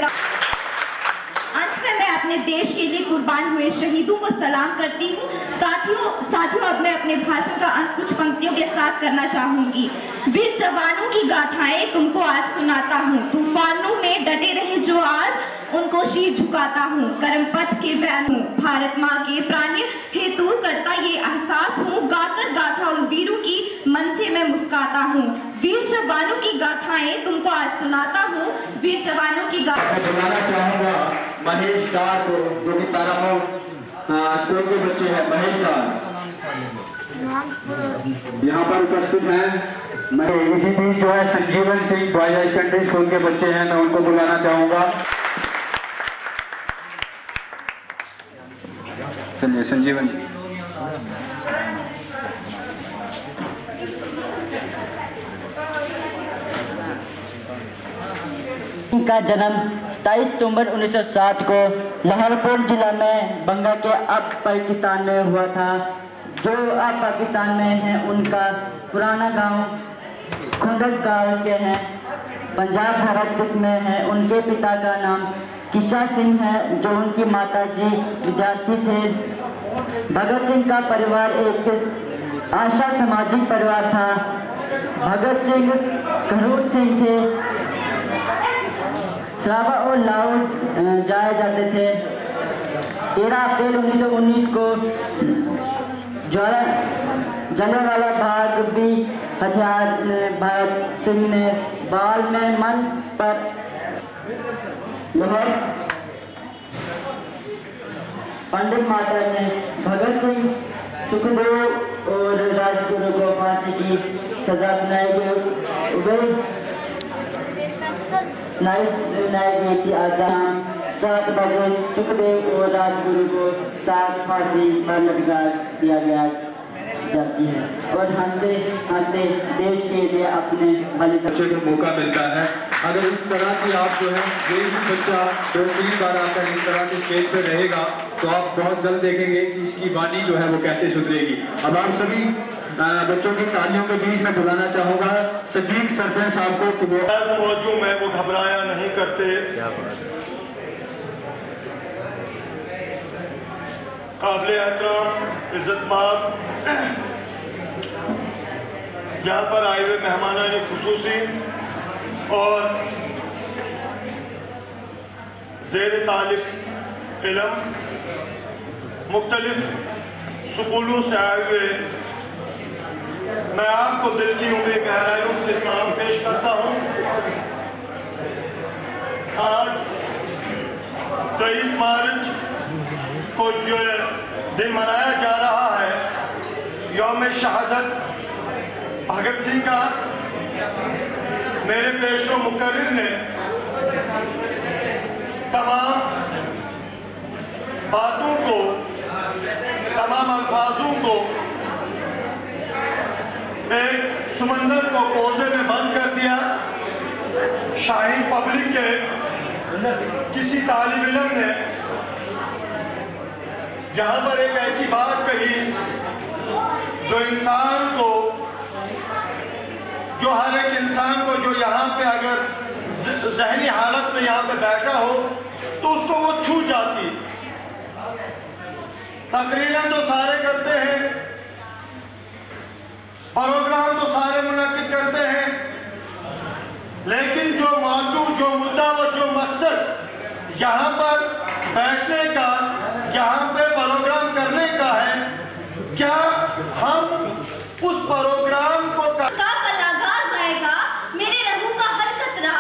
S10: अंत में मैं अपने देश के लिए कुर्बान हुए शहीदों को सलाम करती हूँ। साथियों अब मैं अपने भाषण का अंत कुछ पंक्तियों के साथ करना चाहूंगी। वीर जवानों की गाथाएं तुमको आज सुनाता हूँ, तूफानों में डटे रहे जो आज उनको शीर झुकाता हूँ। कर्म पथ के वैन हूँ, भारत माँ के प्राण हेतु करता ये एहसास हूँ। गाकर गाथा उन वीरों की मन से मैं मुस्काता हूँ। वीर जवानों की गाथाएं तुमको आज सुनाता हूँ। वीर जवानों की गाथाएं
S1: बुलाना चाहूँगा महेश डार को, जो कि पैरामाउंट स्कूल के बच्चे हैं। महेश डार यहाँ पर उपस्थित हैं। मैं इसी बीच जो है Sanjeevan Singh boys high secondary school के बच्चे हैं, मैं उनको बुलाना चाहूँगा। चलिए संजीवन जी।
S11: का जन्म 27 सितंबर 1960 को लाहौरपुर जिला में बंगा के अब पाकिस्तान में हुआ था। जो अब पाकिस्तान में हैं उनका पुराना गांव खुंडक गांव के हैं, पंजाब भारत में है। उनके पिता का नाम किशा सिंह है, जो उनकी माता जी विद्यार्थी थे। भगत सिंह का परिवार एक आशा सामाजिक परिवार था। भगत सिंह खरूट सिंह थे। सराबा और लाहौर जाए जाते थे। 13 अप्रैल 1919 को जलियांवाला बाग भी हथियार भगत सिंह ने बाल में मन पर लाहौर पंडित माता ने भगत सिंह, सुखदेव और राजगुरु को फांसी की सजा सुनाई गई थी। आज 7 बजे सुखदेव और राजगुरु को साथ फांसी पर लटका दिया गया जाती है और हंसते हंसते देश के लिए अपने बलिदान
S1: को मौका मिलता है। अगर इस तरह की आप जो है कोई भी बच्चा 2-3 बार आकर इस तरह के स्टेज पर रहेगा तो आप बहुत जल्द देखेंगे कि इसकी वाणी जो है वो कैसे सुधरेगी। अब आप सभी बच्चों की तालियों के बीच में बुलाना चाहूँगा सदीक सरपंच साहब को कि वो
S12: मौजूद है, वो घबराया नहीं करते। काबिल एहतराम इज्जतमाब यहाँ पर आए हुए मेहमानान खुसूसी और ज़ेर तालिब इल्म मुख्तलिफ स्कूलों से आए हुए, मैं आपको दिल की उम्मीद गहराइयों से सलाम पेश करता हूँ। आज 23 मार्च को जो दिन मनाया जा रहा है, यौम शहादत भगत सिंह का, मेरे पेशरो मुकर्रिर ने तमाम बातों को, तमाम अल्फाजों को एक समंदर को कोसे में बंद कर दिया। शाहीन पब्लिक के किसी तालिब इल्म ने यहाँ पर एक ऐसी बात कही जो इंसान को, जो हर एक इंसान को जो यहाँ पे अगर ज़हनी हालत में यहाँ पे बैठा हो तो उसको वो छू जाती। तकरीरें तो सारे करते हैं, प्रोग्राम तो सारे मुनक्किद करते हैं, लेकिन जो मौजू, जो मुद्दा व जो मकसद यहाँ पर बैठने का, यहाँ पे प्रोग्राम करने का है, क्या हम उस प्रोग्राम को
S10: आगाज आएगा, मेरे रहू का हर कतरा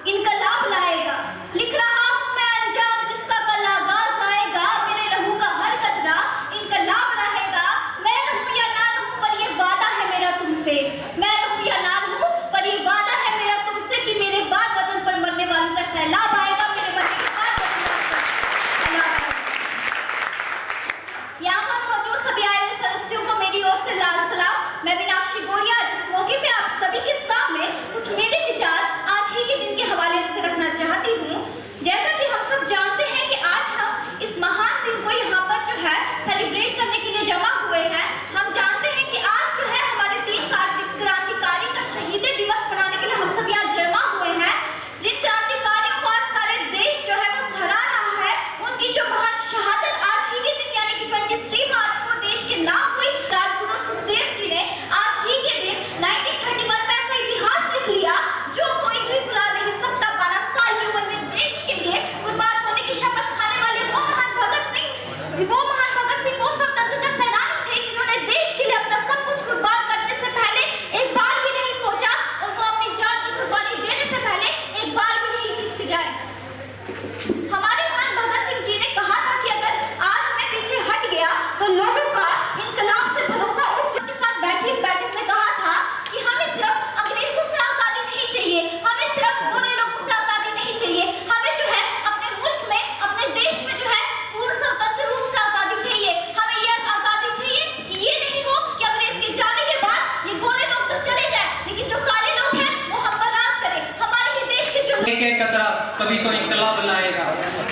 S10: इनकलाब लाएगा। लिख रहा हूँ मैं अंजाम जिसका कल आगाज आएगा, मेरे रहू का हर कतरा इनकलाब रहेगा। मैं रहूँ या ना रहूँ पर ये वादा है मेरा तुमसे, मैं रहूँ या ना रहूँ पर ये वादा है मेरा तुमसे कि मेरे बाद वतन पर मरने वालों का सैलाब आएगा, मेरे मरने के बाद सैलाब आएगा। यहाँ पर मौजूद सभी आए हुए सदस्यों को मेरी ओर से लाल सलाम। मैं मीनाक्षी गोड़िया जिस मौके पे आप सभी के सामने कुछ मेरे विचार आज ही के दिन के हवाले से रखना चाहती हूँ। जैसा कि हम सब जानते हैं कि आज हम इस महान दिन को यहाँ पर जो है सेलिब्रेट करने के लिए जमा हुए हैं। हम जानते हैं कि आज जो है हमारे 3 क्रांतिकारी का शहीद दिवस मनाने के लिए हम सब यहाँ जमा हुए हैं। जिन क्रांतिकारियों को आज सारे देश जो है वो सराह रहा है, उनकी जो महान शहादत आज ही के दिन यानी कि 23 मार्च को देश के नाम हुई। राजगुरु सुखदेव जी ने आज ही के दिन 1931 में ऐसा इतिहास लिख लिया जो कोई भी भुला नहीं सकता। 12 साल की उम्र में देश के लिए कुर्बान होने की शपथ खाने वाले वो महान भगत सिंह वो स्वतंत्रता सेनानी थे जिन्होंने देश के लिए अपना सब कुछ कुर्बान करने से पहले एक बार भी नहीं सोचा, और वो अपनी जान की कुर्बानी देने से पहले एक बार भी नहीं हिचकिचाए। हमारे महान भगत सिंह जी ने कहा था कि अगर आज मैं पीछे हट गया तो लोगों का इनकलाब से भरोसा उठ जाए। के साथ बैठक में कहा था कि हमें सिर्फ अंग्रेजों से आजादी नहीं चाहिए, हमें सिर्फ बुरे लोगों से आजादी नहीं चाहिए, हमें जो है अपने मुल्क में, अपने देश में जो है पूर्ण स्वतंत्र रूप से आजादी चाहिए। हमें यह आजादी चाहिए कि ये नहीं हो कि अंग्रेज के जाने के बाद ये गोरे लोग तो चले जाए लेकिन जो काले लोग हैं वो हम पर राज करें। हमारे ही देश के जो
S13: एक कतरा कभी तो इनकलाब लाएगा।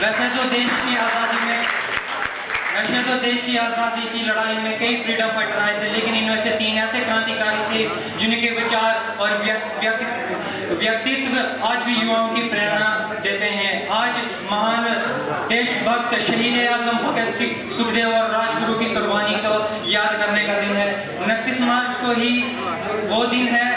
S13: वैसे तो देश की आज़ादी में, वैसे तो देश की आज़ादी की लड़ाई में कई फ्रीडम फाइटर आए थे, लेकिन इनमें से 3 ऐसे क्रांतिकारी थे जिनके विचार और व्यक्तित्व आज भी युवाओं की प्रेरणा देते हैं। आज महान देशभक्त शहीद आजम भगत सिंह, सुखदेव और राजगुरु की कुर्बानी को याद करने का दिन है। 29 मार्च को ही वो दिन है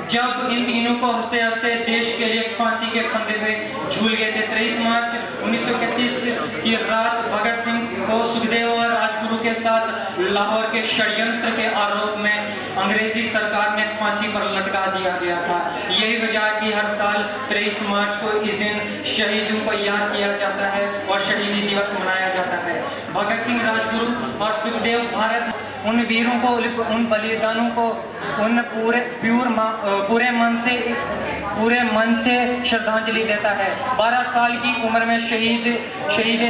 S13: जब इन तीनों को हंसते हंसते देश के लिए फांसी के फंदे पे झूल गए थे। 23 मार्च 1931 की रात भगत सिंह को सुखदेव और राजगुरु के साथ लाहौर के षड्यंत्र के आरोप में अंग्रेजी सरकार ने फांसी पर लटका दिया गया था। यही वजह कि हर साल 23 मार्च को इस दिन शहीदों को याद किया जाता है और शहीदी दिवस मनाया जाता है। भगत सिंह, राजगुरु और सुखदेव भारत उन वीरों को, उन बलिदानों को उन पूरे मन से श्रद्धांजलि देता है। 12 साल की उम्र में शहीद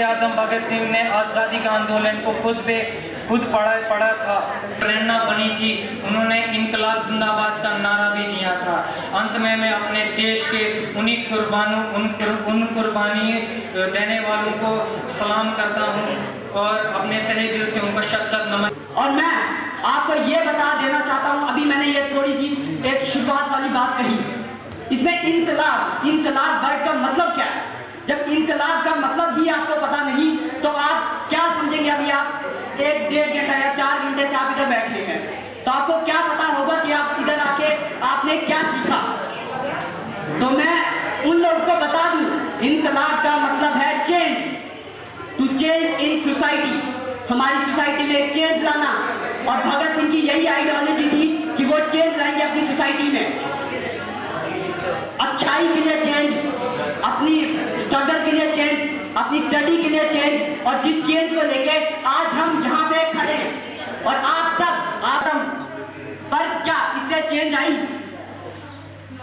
S13: आजम भगत सिंह ने आज़ादी का आंदोलन को खुद पढ़ा था, प्रेरणा बनी थी। उन्होंने इनकलाब जिंदाबाद का नारा भी दिया था। अंत में मैं अपने देश के उन कुर्बानी देने वालों को सलाम करता हूं और अपने तहे दिल से उनको शत-शत नमन।
S11: और मैं आपको ये बता देना चाहता हूं, अभी मैंने ये थोड़ी सी एक शुरुआत वाली बात कही, इसमें इनकलाब वर्ड का मतलब क्या है? जब इनकलाब का मतलब ही आपको पता नहीं तो आप क्या समझेंगे? अभी आप 1-1.5 घंटा या 4 घंटे से आप इधर बैठे हैं तो आपको क्या पता होगा कि आप इधर आके आपने क्या सीखा? तो मैं उन लोगों को बता दूं, इनकलाब का मतलब है change, to change in society, हमारी सोसाइटी में एक चेंज लाना। और भगत सिंह की यही आइडियोलॉजी थी कि वो चेंज लाएंगे अपनी सोसाइटी में, अच्छाई के लिए चेंज, अपनी स्ट्रगल के लिए चेंज, अपनी स्टडी के लिए चेंज। और जिस चेंज को लेके आज हम यहाँ पे खड़े हैं और आप सब पर क्या इससे चेंज आई?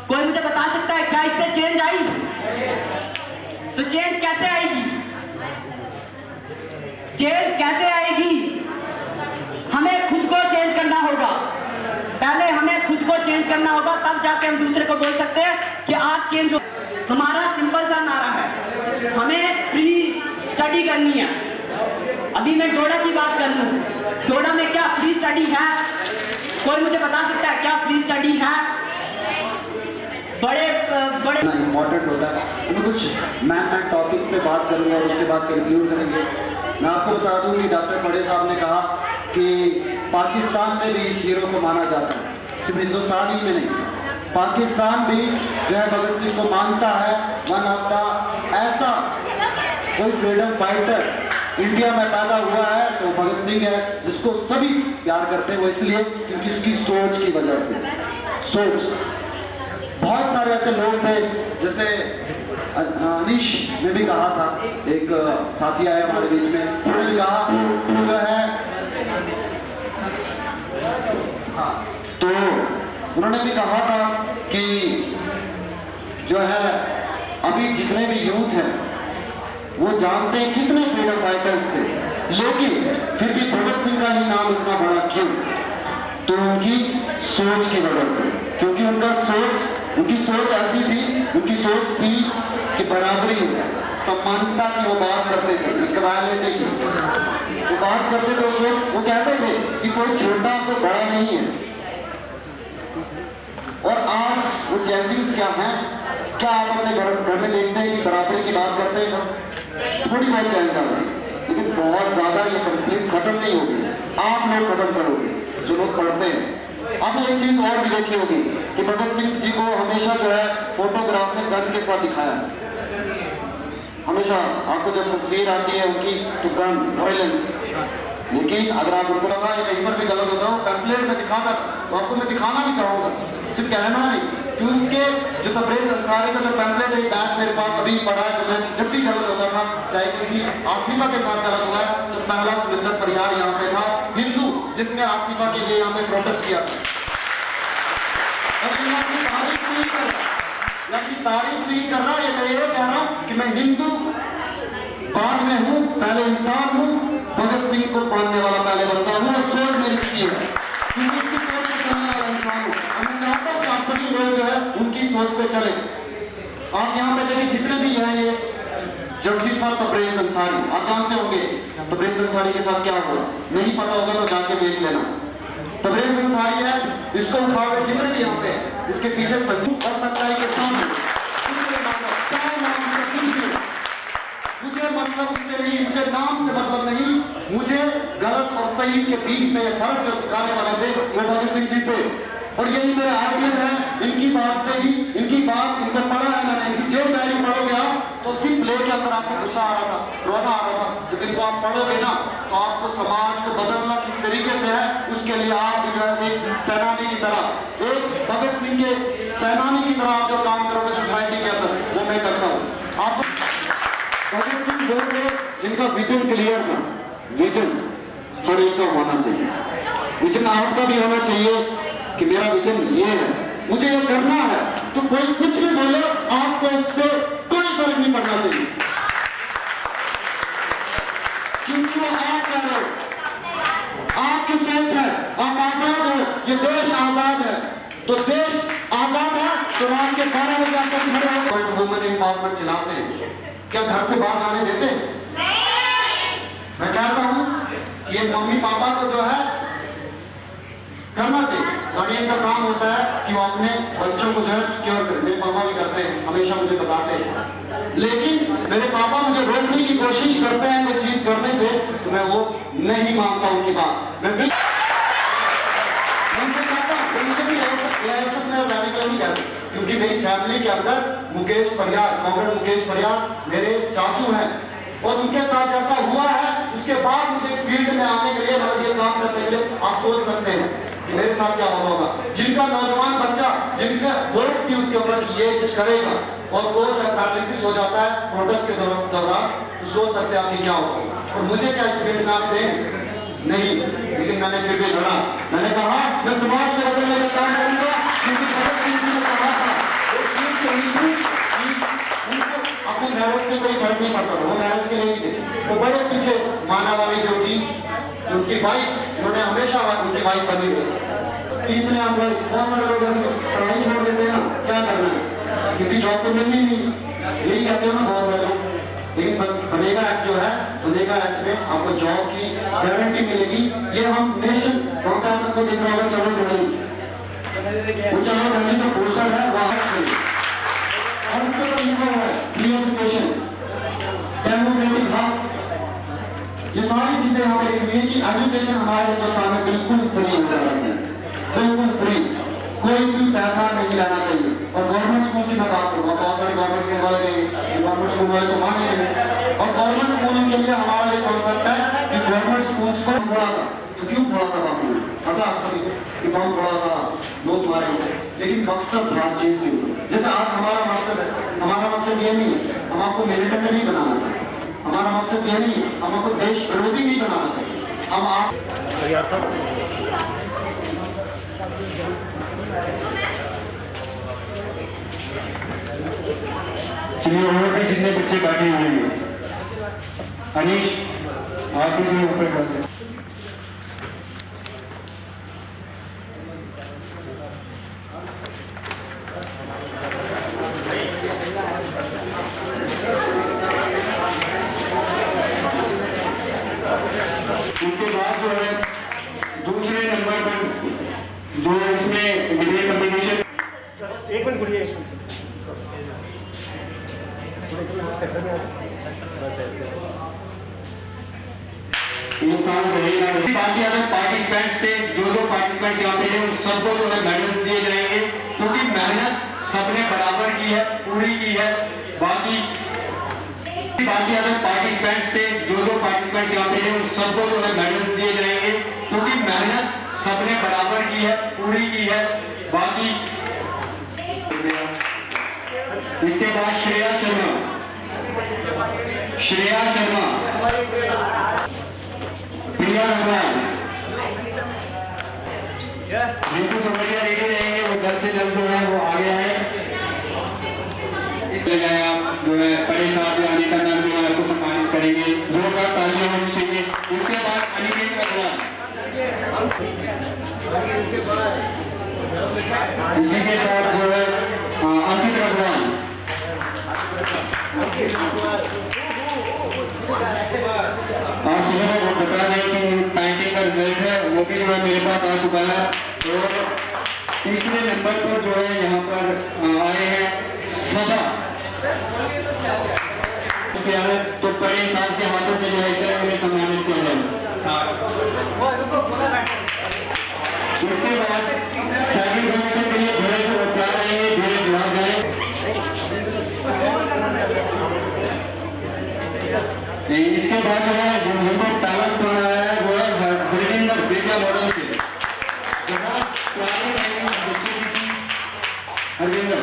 S11: कोई मुझे बता सकता है क्या इससे चेंज आई? तो चेंज कैसे आएगी? चेंज कैसे आएगी? हमें खुद को चेंज करना होगा। पहले हमें खुद को चेंज करना होगा, तब जाके हम दूसरे को बोल सकते हैं कि आप चेंज हो। हमारा सिंपल सा नारा है,
S14: हमें फ्री स्टडी करनी है। अभी मैं डोडा की बात कर लूँ, डोडा में क्या फ्री स्टडी है? कोई मुझे बता सकता है क्या फ्री स्टडी है? बड़े
S15: इम्पोर्टेंट होता है। मैं कुछ मैन टॉपिक्स पे बात करूँगा और उसके बाद कंक्लूड करेंगे। मैं आपको बता दूँ कि डॉक्टर बड़े साहब ने कहा कि पाकिस्तान में भी इस हीरो को माना जाता है, सिर्फ हिंदुस्तान ही में नहीं, पाकिस्तान भी जो है भगत सिंह को मानता है वन ऑफ द ऐसा कोई फ्रीडम फाइटर इंडिया में पैदा हुआ है तो भगत सिंह है, जिसको सभी प्यार करते हैं। वो इसलिए क्योंकि उसकी सोच की वजह से। सोच, बहुत सारे ऐसे लोग थे, जैसे अनीश ने भी कहा था, एक साथी आया हमारे बीच में, उन्होंने भी कहा जो है हाँ, तो उन्होंने भी कहा था कि जो है अभी जितने भी यूथ हैं वो जानते हैं कितने फ्रीडम फाइटर्स थे, लेकिन फिर भी भगत सिंह का ही नाम इतना बड़ा क्यों? तो उनकी सोच की वजह से, क्योंकि उनकी सोच ऐसी थी, उनकी सोच थी कि बराबरी, समानता की वो बात करते थे, इक्वालिटी की वो बात करते थे। वो सोच, वो कहते थे कि कोई छोटा तो बड़ा नहीं है। और आज वो चेंजिंग्स क्या हैं? क्या आप अपने घर में देखते हैं कि बराबरी की बात करते हैं सब? थोड़ी बहुत चेंज आ रही है, लेकिन बहुत ज्यादा ये कंफ्लिक्ट खत्म नहीं होगी। आप लोग खत्म करोगे जो लोग पढ़ते हैं। आपने एक चीज और भी देखी होगी कि भगत सिंह जी को हमेशा जो है फोटोग्राफ में गन के साथ दिखाया है। हमेशा आपको जब तस्वीर आती है उनकी तो गन, वायलेंस। लेकिन अगर आप उनको लगा ये कहीं पर भी गलत होता हो, पैम्फलेट में दिखाता तो आपको मैं दिखाना भी चाहूँगा, सिर्फ कहना नहीं कि उसके जो तबरेज़ अंसारी का जो पैम्फलेट है बैग मेरे पास अभी पड़ा है। जब भी गलत होता था, चाहे किसी आसिफा के साथ गलत हुआ है, तो पहला सुरेंद्र परियार यहाँ पे था, हिंदू, जिसने आसिफा के लिए यहाँ पे प्रोटेस्ट किया था। और अपनी तारीफ नहीं कर रहा, अपनी तारीफ नहीं कर रहा, ये मैं ये कह रहा हूँ कि मैं हिंदू बाद में हूँ, पहले इंसान हूँ। भगत सिंह को मानने वाला पहले बनता हूँ और सोच मेरी इसकी है, क्योंकि उसकी सोच पे चलने वाला इंसान हूँ। मैं चाहता हूँ कि आप सभी लोग जो है उनकी सोच पे चले। आप यहाँ पे देखिए जितने भी हैं, ये जस्टिस फॉर तबरेज़ अंसारी, आप जानते होंगे तबरेज़ अंसारी के साथ क्या हुआ, नहीं पता होगा तो जाके देख लेना। तबरेज़ अंसारी है, इसको उठाओ जितने भी यहाँ पे, इसके पीछे सच्ची और सच्चाई के साथ मुझे मतलब उससे नहीं, मुझे नाम से मतलब नहीं, मुझे गलत और सही के बीच में ये फर्क जो सिखाने वाले थे वो भगत सिंह जी थे। और यही मेरा आइडियल है, इनकी बात से ही, इनकी बात इनको पढ़ा है मैंने, इनकी जेल डायरी पढ़ोगे आप तो सिर्फ लेके अंदर आपको गुस्सा आ रहा था, रोना आ रहा था। जब इनको आप पढ़ोगे ना तो आपको समाज को बदलना किस तरीके से है, उसके लिए आप जो है एक सेनानी की तरह, एक भगत सिंह के सेनानी की तरह आप जो काम करोगे सोसाइटी के अंदर, वो मैं करता हूँ। आप भगत सिंह वो थे जिनका विजन क्लियर था, विजन हर एक का होना चाहिए, विजन आपका भी होना चाहिए कि मेरा विजन ये है, मुझे ये करना है, तो कोई कुछ भी बोले आपको उससे कोई फर्क नहीं पड़ना चाहिए, क्योंकि वो आप कह रहे हो, आपकी सोच है, आप आजाद हो, ये देश आजाद है, तो देश आजाद है तो रात के 12 बजे आपको वुमेन एम्पावरमेंट चलाते हैं, क्या घर से बाहर आने देते? मैं कहता हूँ ये मम्मी पापा को जो है करना चाहिए। गार्डियन का काम होता है कि वो अपने बच्चों को जो है सिक्योर करे। मेरे पापा भी करते हैं, हमेशा मुझे बताते हैं, लेकिन मेरे पापा मुझे रोकने की कोशिश करते हैं कोई चीज करने से, तो मैं वो नहीं मानता उनकी बात। मैं क्योंकि मेरी फैमिली के अंदर मुकेश परियार, कॉमरेड मुकेश परियार मेरे चाचू हैं, और उनके साथ जैसा हुआ है उसके बाद मुझे इस फील्ड में आने के लिए, मतलब ये काम करने के लिए आप सोच सकते हैं कि मेरे साथ क्या होगा। जिनका नौजवान बच्चा, जिनका वोट थी उसके ऊपर कि ये कुछ करेगा और वो जो पैरालिसिस हो जाता है प्रोटेस्ट के दौरान, तो सोच सकते हैं आपकी क्या होगा। और मुझे क्या इस फील्ड में आप दें नहीं, लेकिन मैंने फिर भी लड़ा, मैंने कहा मैं समाज को बदलने का काम करूंगा, क्योंकि अपने मैरिज से कोई फर्क नहीं पड़ता, वो मैरिज के लिए थे, वो बड़े पीछे माना वाली जो थी, जो उनकी वाइफ, उन्होंने हमेशा उनकी वाइफ बनी हुई। इतने हम बहुत सारे लोग पढ़ाई छोड़ देते हैं ना, क्या करना है, क्योंकि जॉब तो मिलनी नहीं, यही कहते हैं ना बहुत सारे लोग। लेकिन बनेगा एक्ट जो है, बनेगा एक्ट में आपको जॉब की गारंटी मिलेगी। ये हम नेशन काउंसिल को देख रहे होगा, चलो नहीं वो चलो नहीं जो पोस्टर है वहाँ और उसके ऊपर लिखा हुआ है फ्री एजुकेशन, डेमोक्रेटिक हक, ये सारी चीजें यहाँ पे लिखी हुई है कि एजुकेशन हमारे हिंदुस्तान में बिल्कुल फ्री होना चाहिए, बिल्कुल फ्री, कोई भी पैसा नहीं लेना चाहिए। और गवर्नमेंट स्कूल की मैं बात करूँगा, बहुत सारे गवर्नमेंट स्कूल वाले गवर्नमेंट स्कूल वाले तो मानेंगे, और गवर्नमेंट स्कूलिंग के लिए हमारा एक कॉन्सेप्ट है कि गवर्नमेंट स्कूल्स को बोला था, तो क्यों बोला था बापू, पता आप सभी कि बम बोला था, लोग मारेंगे, लेकिन मकसद हर चीज नहीं हुई। जैसे आज हमारा मकसद है, हमारा मकसद ये नहीं है हम आपको मिलिटेंट नहीं बनाना चाहिए, हमारा मकसद ये नहीं है हम आपको देश विरोधी नहीं बनाना चाहिए, हम आप
S1: चलिए और भी जितने बच्चे बैठे हुए हैं, अनीश आप भी जो ऊपर बसे। इसके बाद जो है दूसरे नंबर पर जो इसमें डिबेट कंपटीशन, एक मिनट गुड़िया, इंसान रहेगा। बाकी अगर पार्टिसिपेंट्स थे, जो पार्टिसिपेंट्स यहाँ पे थे उन सबको जो है मेडल्स दिए जाएंगे, क्योंकि मेहनत सबने बराबर की है, पूरी की है। बाकी अगर पार्टिसिपेंट्स थे, जो पार्टिसिपेंट्स यहाँ पे थे उन सबको जो है मेडल्स दिए जाएंगे, क्योंकि मेहनत सबने बराबर की है, पूरी की है। बाकी इसके बाद श्रेया शर्मा, प्रिया अग्रवाल, जिनको समझिया रेडी रहेंगे वो जल्द से जल्द जो है वो आगे आए। इसलिए आप जो है बड़े साहब या अनिता नाम जो है आपको सम्मानित करेंगे, जोरदार तालियां होनी चाहिए। उसके बाद अनिकेत अग्रवाल, इसी के साथ जो है अंकित अग्रवाल, आप सभी को बता दें कि पेंटिंग का रिजल्ट है वो भी जो है मेरे पास आ चुका है। और तीसरे नंबर पर जो है यहाँ पर आए हैं सदा, तो बड़े साहब के हाथों से जो है इसे उन्हें सम्मानित किया जाए। इसके बाद सेकंड कमेटी के लिए धीरे से बचा रहेंगे, धीरे जवाब जाए। इसके बाद जो है जिनको पहला स्थान आया है वो है हरविंदर बेटा मॉडल से, हरविंदर।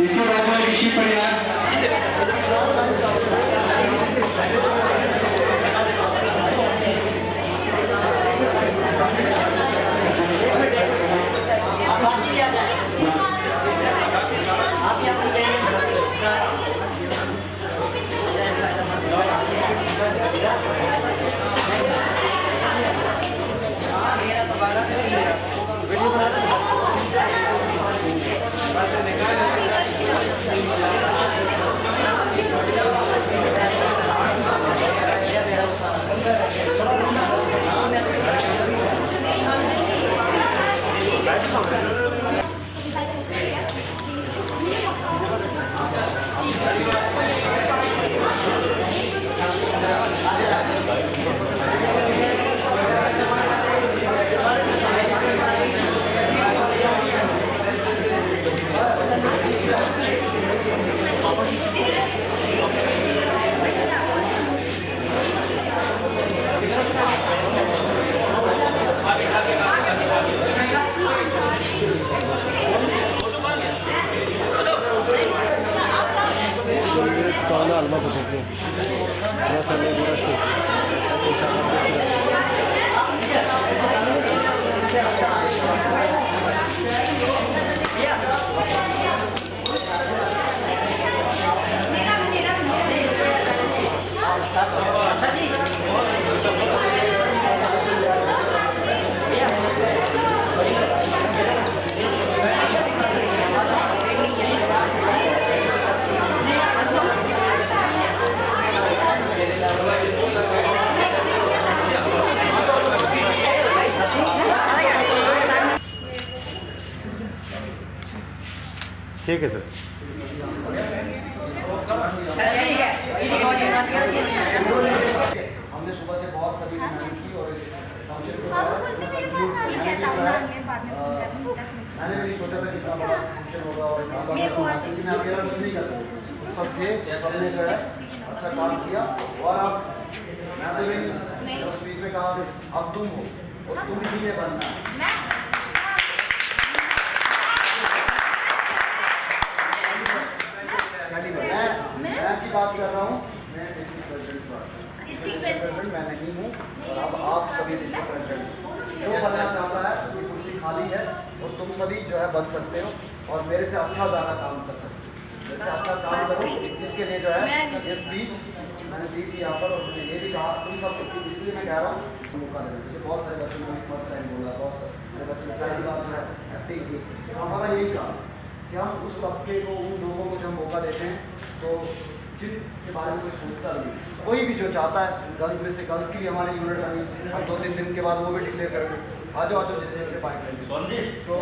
S1: इसके बाद जो है ऋषि परिवार,
S16: ठीक है सर।
S15: हमने सुबह से बहुत सभी मेहनत की और मैंने भी सोचा था कि इतना बड़ा फंक्शन होगा और लेकिन मैं अकेला कुछ नहीं कर सकता। सब थे, सबने जो है अच्छा काम किया और अब मैं तो नहीं उस बीच में कहा अब तुम हो और तुम ही ने बनना है। मैं की बात कर रहा हूँ, मैं डिस्ट्रिक्ट प्रेसिडेंट मैं नहीं हूँ और अब आप सभी डिस्ट्रिक्ट प्रेसिडेंट जो बनना चाहता है उसकी कुर्सी खाली है और तुम सभी जो है बन सकते हो और मेरे से अच्छा ज़्यादा काम कर सकते हो। जैसे अच्छा काम करो इसके लिए जो है ये स्पीच मैंने दी थी यहाँ पर और मुझे ये भी कहा तुम सब इसलिए मैं कह रहा हूँ मौका देना। जैसे बहुत सारे बच्चों ने फर्स्ट टाइम बोला, बहुत सारे बच्चों ने पहली बार जो है एक्टिंग की, तो हमारा यही कहा कि हम उस तबके को उन लोगों को जब मौका देते हैं तो जिनके बारे में कोई सोचता नहीं, कोई भी जो चाहता है गर्ल्स में से गर्ल्स की भी हमारी यूनिट बनी, हम 2-3 दिन के बाद वो भी डिक्लेयर करेंगे। आ जाओ जिससे इससे पाइप लेंगे। तो